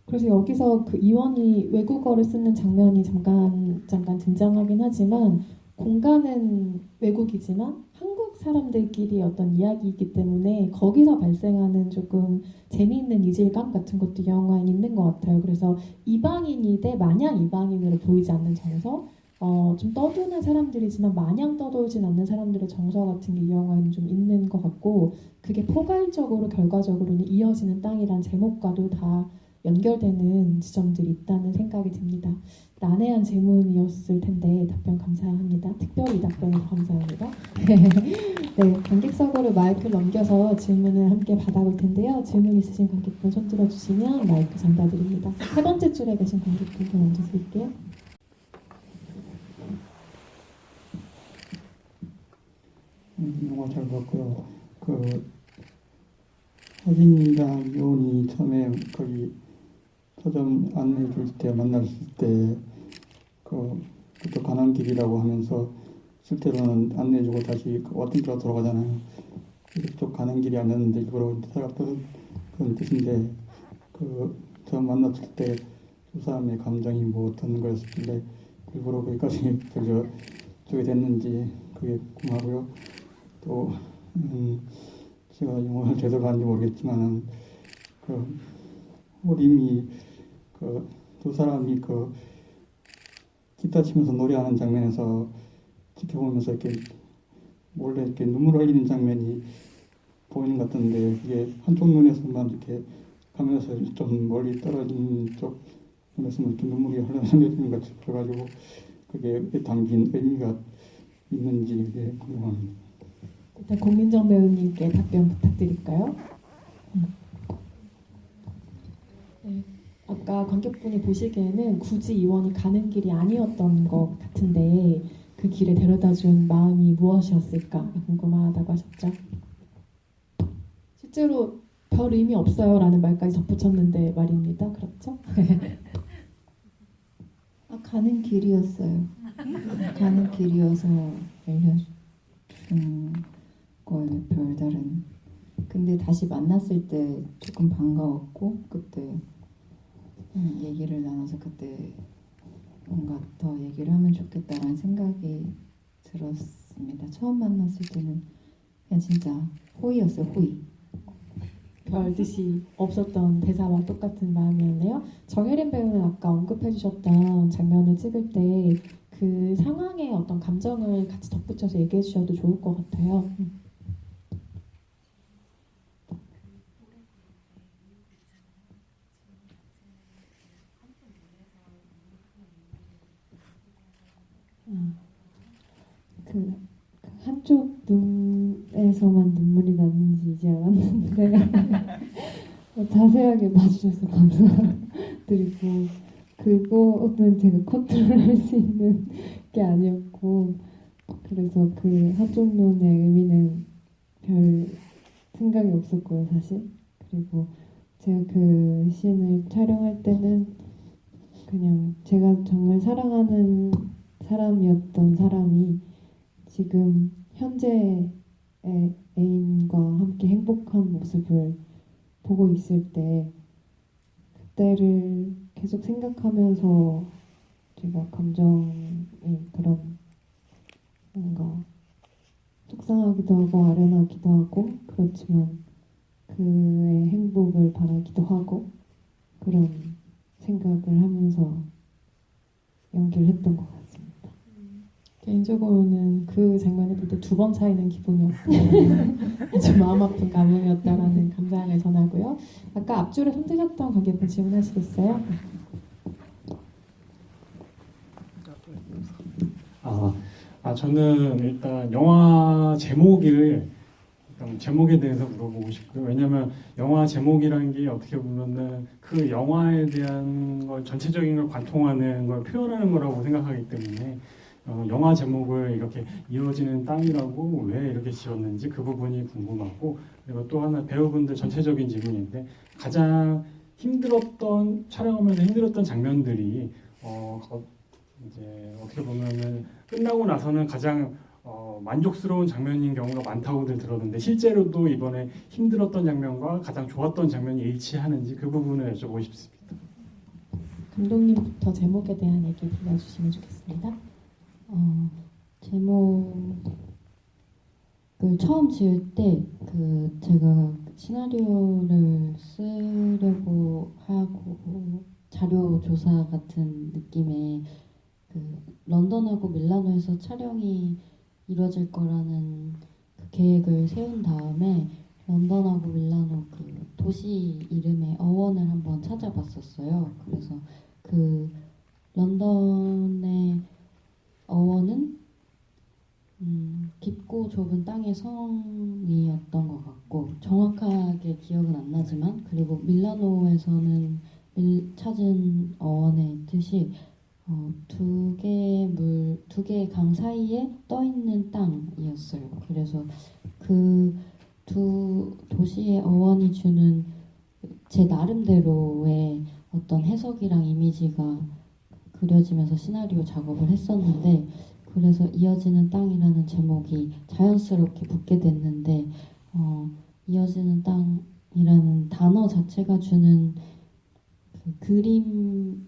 그래서 여기서 그 이원이 외국어를 쓰는 장면이 잠깐 등장하긴 하지만 공간은 외국이지만 한국 사람들끼리 어떤 이야기이기 때문에 거기서 발생하는 조금 재미있는 이질감 같은 것도 이 영화에 있는 것 같아요. 그래서 이방인이 돼 마냥 이방인으로 보이지 않는 정서, 좀 떠드는 사람들이지만 마냥 떠돌진 않는 사람들의 정서 같은 게 이 영화에는 좀 있는 것 같고 그게 포괄적으로 결과적으로는 이어지는 땅이란 제목과도 다 연결되는 지점들이 있다는 생각이 듭니다. 난해한 질문이었을 텐데 답변 감사합니다. 특별히 답변을 감사합니다. 네, 관객석으로 마이크를 넘겨서 질문을 함께 받아볼 텐데요. 질문 있으신 관객분 손 들어주시면 마이크 전달드립니다. 세 번째 줄에 계신 관객분께 먼저 드릴게요. 영화 잘 봤고요. 그 혜진이랑 이온이 처음에 거기 서점 안내해 줄 때 만났을 때 그부터 가는 길이라고 하면서 실제로는 안내해주고 다시 왔던 길로 돌아가잖아요. 이쪽 가는 길이 아니었는데 일부러 찾아갔던 그런 뜻인데 처음 만났을 때 두 사람의 감정이 뭐 어떤 거였길래 일부러 거기까지 저게 됐는지 그게 궁금하고요. 또 제가 영화를 제대로 봤는지 모르겠지만은 호림이 두 사람이 기타 치면서 노래하는 장면에서 지켜보면서 이렇게 몰래 이렇게 눈물 흘리는 장면이 보이는 것 같던데 이게 한쪽 눈에서만 이렇게 가면서 좀 멀리 떨어진 쪽 눈에서만 이렇게 눈물이 흘러내리는 것 같이 보여가지고 그게 담긴 의미가 있는지 그게 궁금합니다. 일단 공민정 배우님께 답변 부탁드릴까요? 네, 아까 관객분이 보시기에는 굳이 이원이 가는 길이 아니었던 것 같은데 그 길에 데려다준 마음이 무엇이었을까 궁금하다고 하셨죠? 실제로 별 의미 없어요 라는 말까지 덧붙였는데 말입니다. 그렇죠? 가는 길이었어요. 가는 길이어서 알려준 거예요. 별다른. 근데 다시 만났을 때 조금 반가웠고 그때 얘기를 나눠서 그때 뭔가 더 얘기를 하면 좋겠다라는 생각이 들었습니다. 처음 만났을 때는 그냥 진짜 호의였어요. 호의. 별 뜻이 없었던 대사와 똑같은 마음이었네요. 정혜린 배우는 아까 언급해주셨던 장면을 찍을 때 그 상황의 어떤 감정을 같이 덧붙여서 얘기해 주셔도 좋을 것 같아요. 그 한쪽 눈에서만 눈물이 났는지 이제 알았는데 자세하게 봐주셔서 감사드리고 그거는 제가 컨트롤할 수 있는 게 아니었고 그래서 그 한쪽 눈의 의미는 별 생각이 없었고요 사실. 그리고 제가 그 씬을 촬영할 때는 그냥 제가 정말 사랑하는 사람이었던 사람이 지금 현재의 애인과 함께 행복한 모습을 보고 있을 때 그때를 계속 생각하면서 제가 감정이 그런 뭔가 속상하기도 하고 아련하기도 하고 그렇지만 그의 행복을 바라기도 하고 그런 생각을 하면서 연기를 했던 것 같습니다. 개인적으로는 그 장면을 볼 때 두 번 차이는 기분이었고 아주 마음 아픈 감흥이었다라는 감상을 전하고요. 아까 앞줄에 손드셨던 관객분 질문하시겠어요? 저는 일단 영화 제목에 대해서 물어보고 싶고요. 왜냐면 영화 제목이라는 게 어떻게 보면은 그 영화에 대한 걸 전체적인 걸 관통하는 걸 표현하는 거라고 생각하기 때문에 영화 제목을 이렇게 이어지는 땅이라고 왜 이렇게 지었는지 그 부분이 궁금하고, 그리고 또 하나 배우분들 전체적인 질문인데 가장 촬영하면서 힘들었던 장면들이 이제 어떻게 보면은 끝나고 나서는 가장 만족스러운 장면인 경우가 많다고들 들었는데 실제로도 이번에 힘들었던 장면과 가장 좋았던 장면이 일치하는지 그 부분을 여쭤보고 싶습니다. 감독님부터 제목에 대한 얘기 들려주시면 좋겠습니다. 제목을 처음 지을 때 제가 시나리오를 쓰려고 하고 자료 조사 같은 느낌의 런던하고 밀라노에서 촬영이 이루어질 거라는 그 계획을 세운 다음에 런던하고 밀라노 그 도시 이름의 어원을 한번 찾아봤었어요. 그래서 그 런던의 어원은 깊고 좁은 땅의 성이었던 것 같고, 정확하게 기억은 안 나지만, 그리고 밀라노에서는 찾은 어원의 뜻이 두 개의 강 사이에 떠 있는 땅이었어요. 그래서 그 두 도시의 어원이 주는 제 나름대로의 어떤 해석이랑 이미지가 그려지면서 시나리오 작업을 했었는데, 그래서 이어지는 땅이라는 제목이 자연스럽게 붙게 됐는데, 이어지는 땅이라는 단어 자체가 주는 그 그림이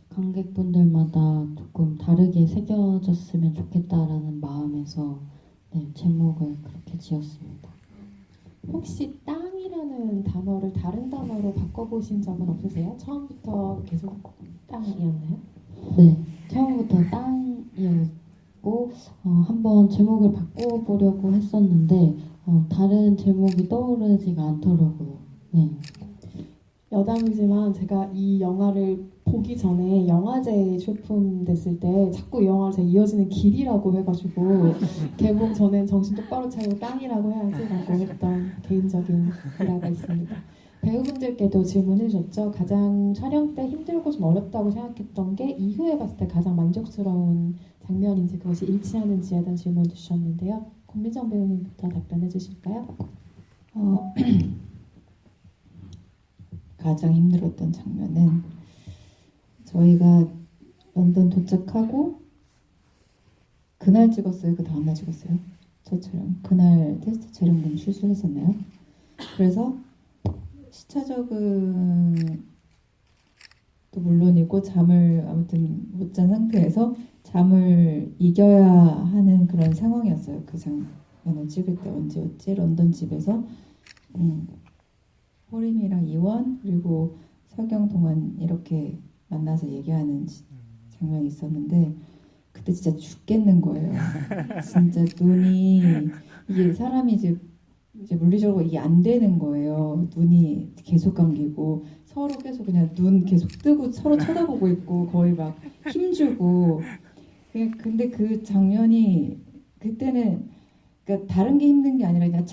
관객분들마다 조금 다르게 새겨졌으면 좋겠다라는 마음에서 제목을 그렇게 지었습니다. 혹시 땅이라는 단어를 다른 단어로 바꿔보신 적은 없으세요? 처음부터 계속 땅이었나요? 네, 처음부터 땅이었고 한번 제목을 바꿔보려고 했었는데 다른 제목이 떠오르지가 않더라고요. 네. 여담이지만 제가 이 영화를 보기 전에 영화제에 출품됐을 때 자꾸 이 영화를 제가 이어지는 길이라고 해가지고 개봉 전엔 정신 똑바로 차리고 땅이라고 해야지라고 했던 개인적인 일화가 있습니다. 배우분들께도 질문해 주셨죠. 가장 촬영 때 힘들고 좀 어렵다고 생각했던 게 이후에 봤을 때 가장 만족스러운 장면인지 그것이 일치하는지에 대한 질문을 주셨는데요. 권민정 배우님부터 답변해 주실까요? 가장 힘들었던 장면은 저희가 런던 도착하고 그날 찍었어요? 그 다음날 찍었어요? 저 촬영 그날 테스트 촬영분 실수했었나요? 그래서 시차적은 또 물론이고 잠을 아무튼 못 잔 상태에서 잠을 이겨야 하는 그런 상황이었어요. 그 장면을 찍을 때 언제였지? 런던 집에서 호림이랑 이원 그리고 서경 동안 이렇게 만나서 얘기하는 장면이 있었는데 그때 진짜 죽겠는 거예요. 진짜 눈이 이게 사람이 이제 물리적으로 이게 안 되는 거예요. 눈이 계속 감기고 서로 계속 그냥 눈 계속 뜨고 서로 쳐다보고 있고 거의 막 힘주고. 근데 그 장면이 그때는 그러니까 다른 게 힘든 게 아니라 그냥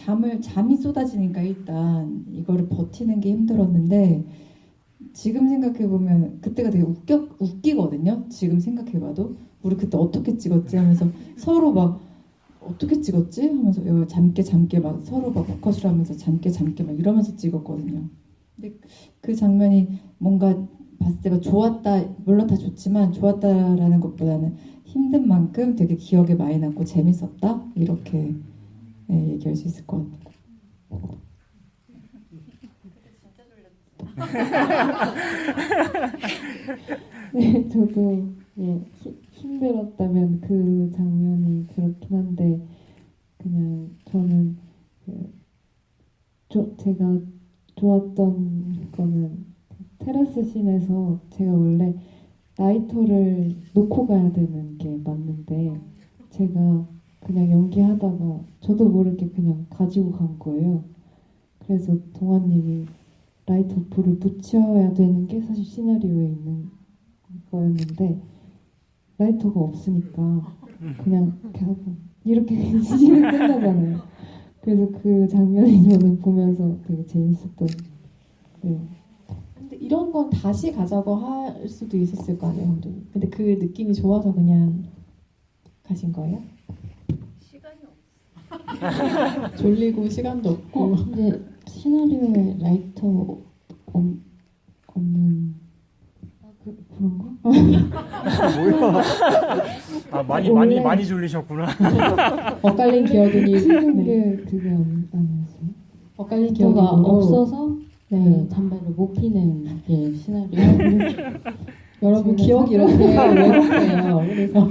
잠이 쏟아지니까 일단 이거를 버티는 게 힘들었는데 지금 생각해 보면 그때가 되게 웃기거든요. 지금 생각해 봐도 우리 그때 어떻게 찍었지 하면서 서로 막 어떻게 찍었지 하면서 잠게 막 서로 막 워컷을 하면서 잠게 막 이러면서 찍었거든요. 근데 그 장면이 뭔가 봤을 때가 좋았다, 물론 다 좋지만 좋았다라는 것보다는 힘든 만큼 되게 기억에 많이 남고 재밌었다 이렇게 얘기할 수 있을 것 같아요. 네, 저도 힘들었다면 그 장면이 그렇긴 한데 그냥 저는 제가 좋았던 거는 테라스 씬에서 제가 원래 라이터를 놓고 가야 되는 게 맞는데 제가 그냥 연기하다가 저도 모르게 그냥 가지고 간 거예요. 그래서 동아님이 라이터 불을 붙여야 되는 게 사실 시나리오에 있는 거였는데 라이터가 없으니까 그냥 이렇게 하고 이렇게 시즌이 끝나잖아요. 그래서 그 장면이 저는 보면서 되게 재밌었던. 네. 근데 이런 건 다시 가자고 할 수도 있었을 거 아니에요, 감독님. 근데 그 느낌이 좋아서 그냥 가신 거예요? 시간이 없어. 졸리고 시간도 없고. 근데 시나리오에 라이터 없는 그런가? 아 많이 원래- 많이 졸리셨구나. 엇갈린 기억이니. 찍은 네. 게 그게 아니었어요. 엇갈린 라이터가 기억이 없어서 네. 그 담배를 못 피는 게 시나리오. 여러분 기억이 이렇게 왜곡돼요. 그래서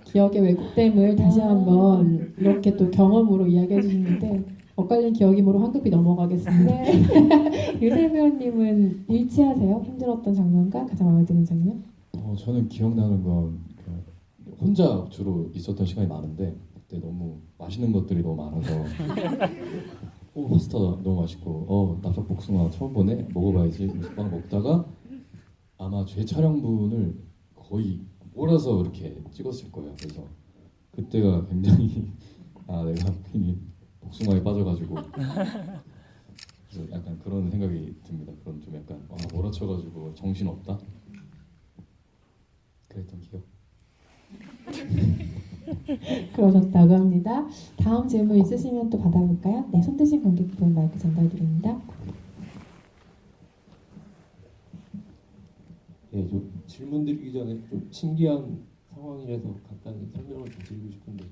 기억의 왜곡됨을 다시 한번 이렇게 또 경험으로 이야기해 주시는데 엇갈린 기억이므로 황급히 넘어가겠습니다. 유세 배우님은 일치하세요? 힘들었던 장면과 가장 마음에 드는 장면? 저는 기억나는 건 혼자 주로 있었던 시간이 많은데 그때 너무 맛있는 것들이 너무 많아서 파스타 너무 맛있고 납작복숭아 처음 보네 먹어봐야지 막 먹다가 아마 제 촬영분을 거의 몰아서 이렇게 찍었을 거예요. 그래서 그때가 굉장히 내가 괜히 복숭아에 빠져가지고 그래서 약간 그런 생각이 듭니다. 그런 좀 약간 몰아쳐가지고 정신 없다 그랬던 기억. 그러셨다고 합니다. 다음 질문 있으시면 또 받아볼까요? 네, 손 드신 관객분 마이크 전달드립니다. 네, 좀 질문 드리기 전에 좀 신기한 상황이라서 간단히 설명을 좀 드리고 싶은데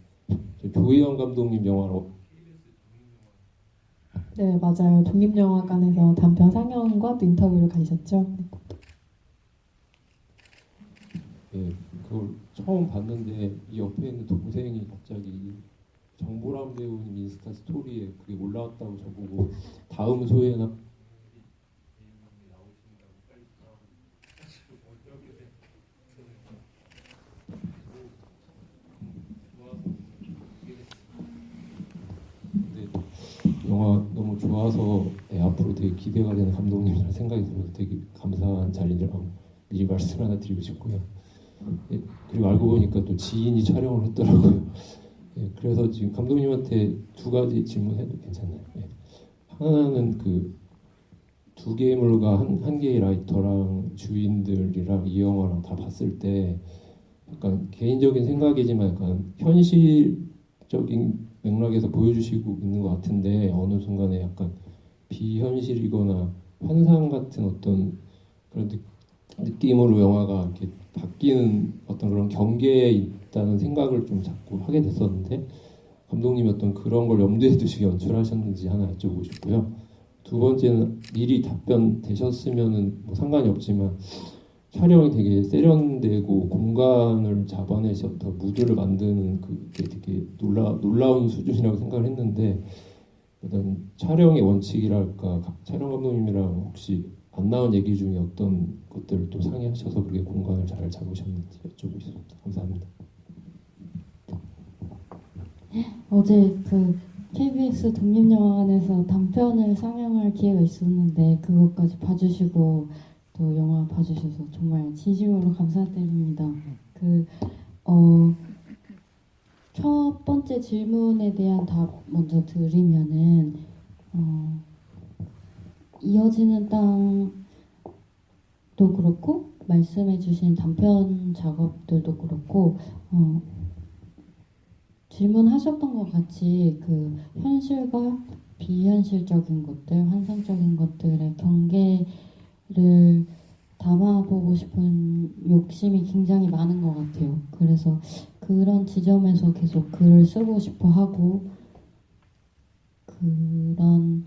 조혜영 감독님 영화로 네, 맞아요. 독립영화관에서 단편 상영과 또 인터뷰를 가지셨죠? 네, 그걸 처음 봤는데 이 옆에 있는 동생이 갑자기 정보람 배우님 인스타 스토리에 그게 올라왔다고 저보고 다음 소회나 영화 너무 좋아서 앞으로 되게 기대가 되는 감독님이라는 생각이 들어서 되게 감사한 자리라고 미리 말씀 하나 드리고 싶고요. 그리고 알고 보니까 또 지인이 촬영을 했더라고요. 그래서 지금 감독님한테 두 가지 질문해도 괜찮나요? 하나는 그 두 개물과 한 개의 라이터랑 주인들이랑 이 영화랑 다 봤을 때 약간 개인적인 생각이지만 약간 현실적인 맥락에서 보여주시고 있는 것 같은데 어느 순간에 약간 비현실이거나 환상 같은 어떤 그런 느낌으로 영화가 이렇게 바뀌는 어떤 그런 경계에 있다는 생각을 좀 자꾸 하게 됐었는데 감독님이 어떤 그런 걸 염두에 두시고 연출하셨는지 하나 여쭤보고 싶고요. 두 번째는 미리 답변 되셨으면은 뭐 상관이 없지만 촬영이 되게 세련되고 공간을 잡아내셔서 무드를 만드는 그게 되게 놀라운 수준이라고 생각을 했는데 일단 촬영의 원칙이랄까 촬영 감독님이랑 혹시 안 나온 얘기 중에 어떤 것들을 또 상의하셔서 그렇게 공간을 잘 잡으셨는지 여쭤보겠습니다. 감사합니다. 어제 그 KBS 독립영화관에서 단편을 상영할 기회가 있었는데 그것까지 봐주시고 또 영화 봐주셔서 정말 진심으로 감사드립니다. 첫 번째 질문에 대한 답 먼저 드리면은 이어지는 땅도 그렇고 말씀해주신 단편 작업들도 그렇고 질문하셨던 것 같이 그 현실과 비현실적인 것들, 환상적인 것들의 경계를 담아보고 싶은 욕심이 굉장히 많은 것 같아요. 그래서 그런 지점에서 계속 글을 쓰고 싶어 하고 그런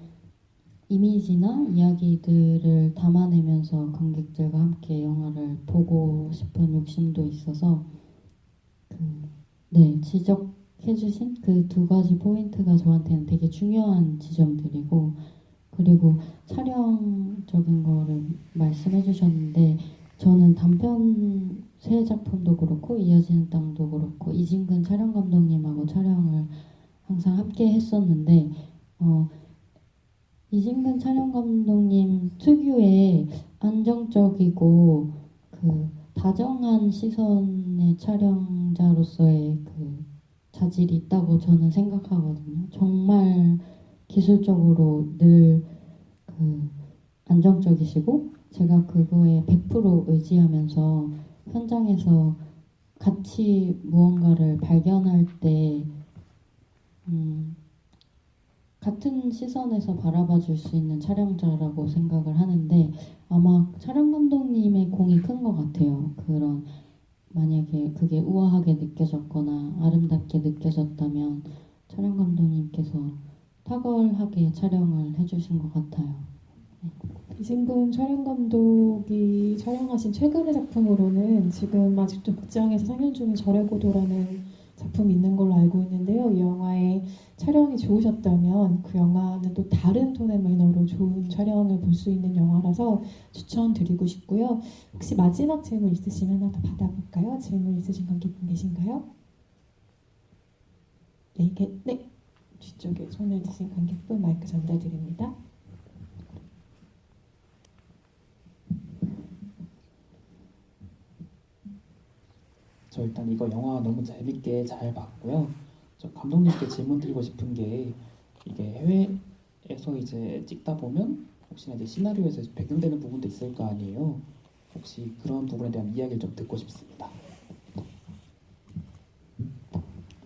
이미지나 이야기들을 담아내면서 관객들과 함께 영화를 보고 싶은 욕심도 있어서 지적해주신 그 두 가지 포인트가 저한테는 되게 중요한 지점들이고 그리고 촬영적인 거를 말씀해 주셨는데 저는 단편 세 작품도 그렇고 이어지는 땅도 그렇고 이진근 촬영 감독님하고 촬영을 항상 함께 했었는데 이진근 촬영 감독님 특유의 안정적이고 그 다정한 시선의 촬영자로서의 그 자질이 있다고 저는 생각하거든요. 정말 기술적으로 늘 그 안정적이시고 제가 그거에 100% 의지하면서 현장에서 같이 무언가를 발견할 때 같은 시선에서 바라봐 줄 수 있는 촬영자라고 생각을 하는데 아마 촬영 감독님의 공이 큰 것 같아요. 그런 만약에 그게 우아하게 느껴졌거나 아름답게 느껴졌다면 촬영 감독님께서 탁월하게 촬영을 해주신 것 같아요. 이진근 촬영 감독이 촬영하신 최근의 작품으로는 지금 아직도 극장에서 상영 중인 절의 고도라는 작품이 있는 걸로 알고 있는데요. 이 영화의 촬영이 좋으셨다면 그 영화는 또 다른 톤의 매너로 좋은 촬영을 볼 수 있는 영화라서 추천드리고 싶고요. 혹시 마지막 질문 있으시면 하나 더 받아볼까요? 질문 있으신 관객분 계신가요? 네, 뒤쪽에 손을 드신 관객분 마이크 전달드립니다. 저 일단 이거 영화 너무 재밌게 잘 봤고요. 저 감독님께 질문 드리고 싶은 게 이게 해외에서 이제 찍다 보면 혹시나 이제 시나리오에서 배경되는 부분도 있을 거 아니에요. 혹시 그런 부분에 대한 이야기를 좀 듣고 싶습니다.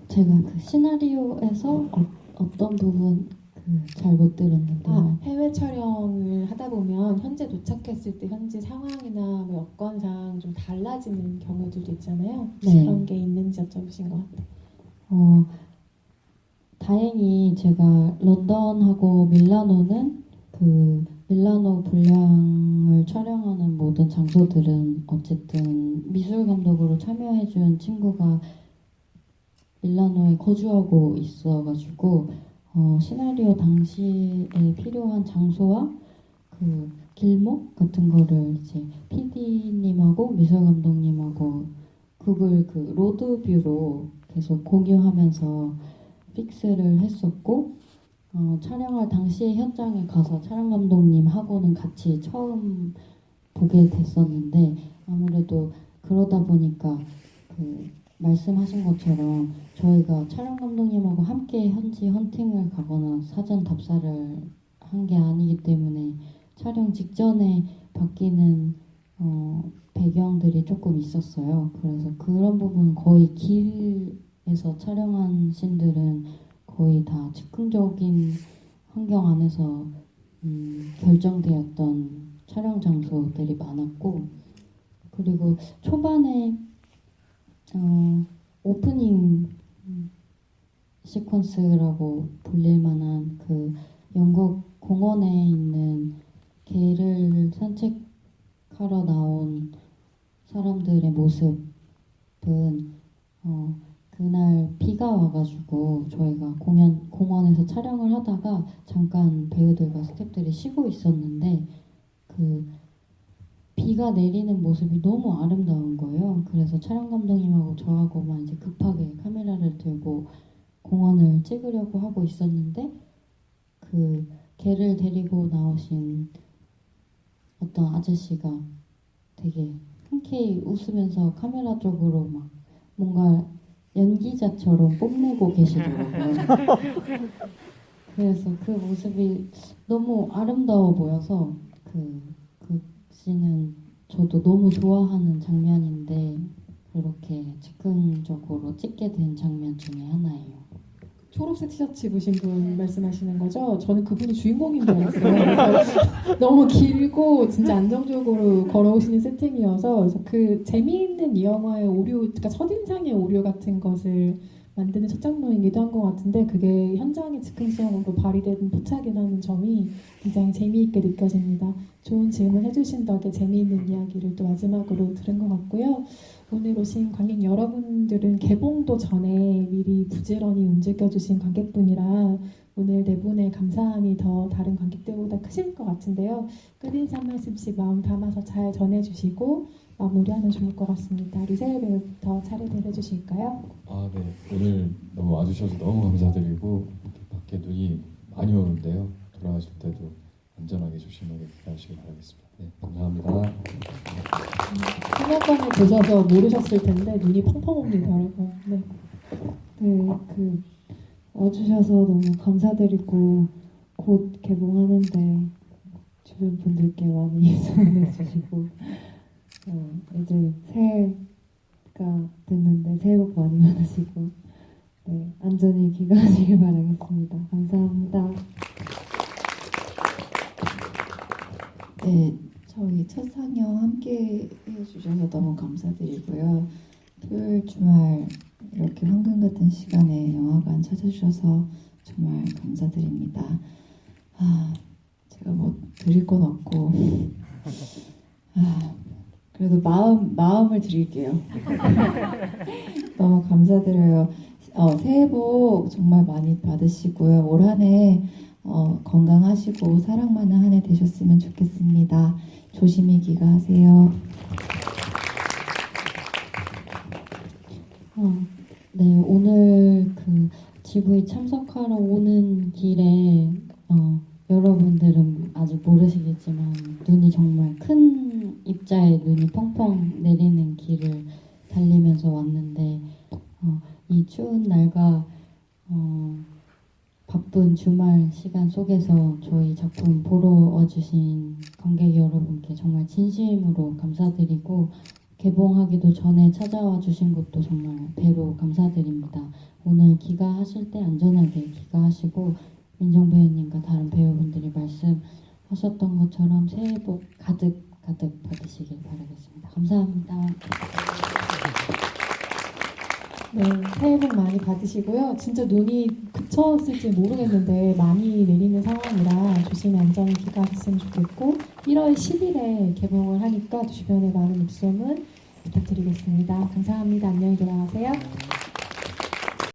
제가 그 시나리오에서 어떤 부분 잘 못 들었는데요. 해외 촬영을 하다 보면 현재 도착했을 때 현지 상황이나 뭐 여건상 좀 달라지는 경우들도 있잖아요. 네. 그런 게 있는지 여쭤보신 것 같아요. 다행히 제가 런던하고 밀라노는 그 밀라노 분량을 촬영하는 모든 장소들은 어쨌든 미술 감독으로 참여해준 친구가 밀라노에 거주하고 있어가지고 시나리오 당시에 필요한 장소와 그 길목 같은 거를 이제 PD님하고 미술 감독님하고 구글 그 로드뷰로 계속 공유하면서 픽스를 했었고 촬영할 당시에 현장에 가서 촬영 감독님하고는 같이 처음 보게 됐었는데 아무래도 그러다 보니까 그 말씀하신 것처럼 저희가 촬영 감독님하고 함께 현지 헌팅을 가거나 사전 답사를 한 게 아니기 때문에 촬영 직전에 바뀌는 배경들이 조금 있었어요. 그래서 그런 부분 거의 길에서 촬영한 씬들은 거의 다 즉흥적인 환경 안에서 결정되었던 촬영 장소들이 많았고 그리고 초반에 오프닝 시퀀스라고 불릴 만한 그 영국 공원에 있는 개를 산책하러 나온 사람들의 모습은 그날 비가 와가지고 저희가 공원에서 촬영을 하다가 잠깐 배우들과 스태프들이 쉬고 있었는데 그 비가 내리는 모습이 너무 아름다운 거예요. 그래서 촬영 감독님하고 저하고만 이제 급하게 카메라를 들고 공원을 찍으려고 하고 있었는데 그 개를 데리고 나오신 어떤 아저씨가 되게 흔쾌히 웃으면서 카메라 쪽으로 막 뭔가 연기자처럼 뽐내고 계시더라고요. 그래서 그 모습이 너무 아름다워 보여서 그 씬은 저도 너무 좋아하는 장면인데 그렇게 즉흥적으로 찍게 된 장면 중에 하나예요. 초록색 티셔츠 입으신 분 말씀하시는 거죠? 저는 그분이 주인공인 줄 알았어요. 그래서 너무 길고 진짜 안정적으로 걸어오시는 세팅이어서 그래서 그 재미있는 이 영화의 오류, 그러니까 첫인상의 오류 같은 것을 만드는 첫 장면이기도 한 것 같은데 그게 현장의 즉흥성으로 발휘된 포착이라는 점이 굉장히 재미있게 느껴집니다. 좋은 질문 해주신 덕에 재미있는 이야기를 또 마지막으로 들은 것 같고요. 오늘 오신 관객 여러분들은 개봉도 전에 미리 부지런히 움직여주신 관객분이라 오늘 네 분의 감사함이 더 다른 관객들보다 크실 것 같은데요. 끝인사 한 말씀씩 마음 담아서 잘 전해주시고 마무리하면 좋을 것 같습니다. 류세일 배우부터 차례대로 해주실까요? 아, 네. 오늘 너무 와주셔서 너무 감사드리고 이렇게 밖에 눈이 많이 오는데요. 돌아가실 때도 안전하게 조심하게 귀가하시길 바라겠습니다. 네, 감사합니다. 수면관에 계셔서 모르셨을 텐데 눈이 펑펑 옵니다, 여러분. 네. 네, 와주셔서 너무 감사드리고 곧 개봉하는데 주변 분들께 많이 응원해 주시고 이제 새해가 됐는데 새해 복 많이 받으시고 네, 안전히 귀가하시길 바라겠습니다. 감사합니다. 네, 저희 첫 상영 함께 해주셔서 너무 감사드리고요. 토요일 주말 이렇게 황금 같은 시간에 영화관 찾아주셔서 정말 감사드립니다. 제가 뭐 드릴 건 없고 그래도 마음을 드릴게요. 너무 감사드려요. 새해 복 정말 많이 받으시고요. 올 한 해 건강하시고 사랑 많은 한 해 되셨으면 좋겠습니다. 조심히 귀가하세요. 네, 오늘 GV 참석하러 오는 길에 여러분들은 아직 모르시겠지만 눈이 정말 큰 입자에 눈이 펑펑 내리는 길을 달리면서 왔는데 이 추운 날과 바쁜 주말 시간 속에서 저희 작품 보러 와주신 관객 여러분께 정말 진심으로 감사드리고 개봉하기도 전에 찾아와 주신 것도 정말 배로 감사드립니다. 오늘 귀가하실 때 안전하게 귀가하시고 민정 배우님과 다른 배우분들이 말씀하셨던 것처럼 새해 복 가득 받으시길 바라겠습니다. 감사합니다. 네, 새해 복 많이 받으시고요. 진짜 눈이 그쳤을지 모르겠는데 많이 내리는 상황이라 조심히 안전히 귀가하셨으면 좋겠고 1월 10일에 개봉을 하니까 주변에 많은 입소문 부탁드리겠습니다. 감사합니다. 안녕히 돌아가세요.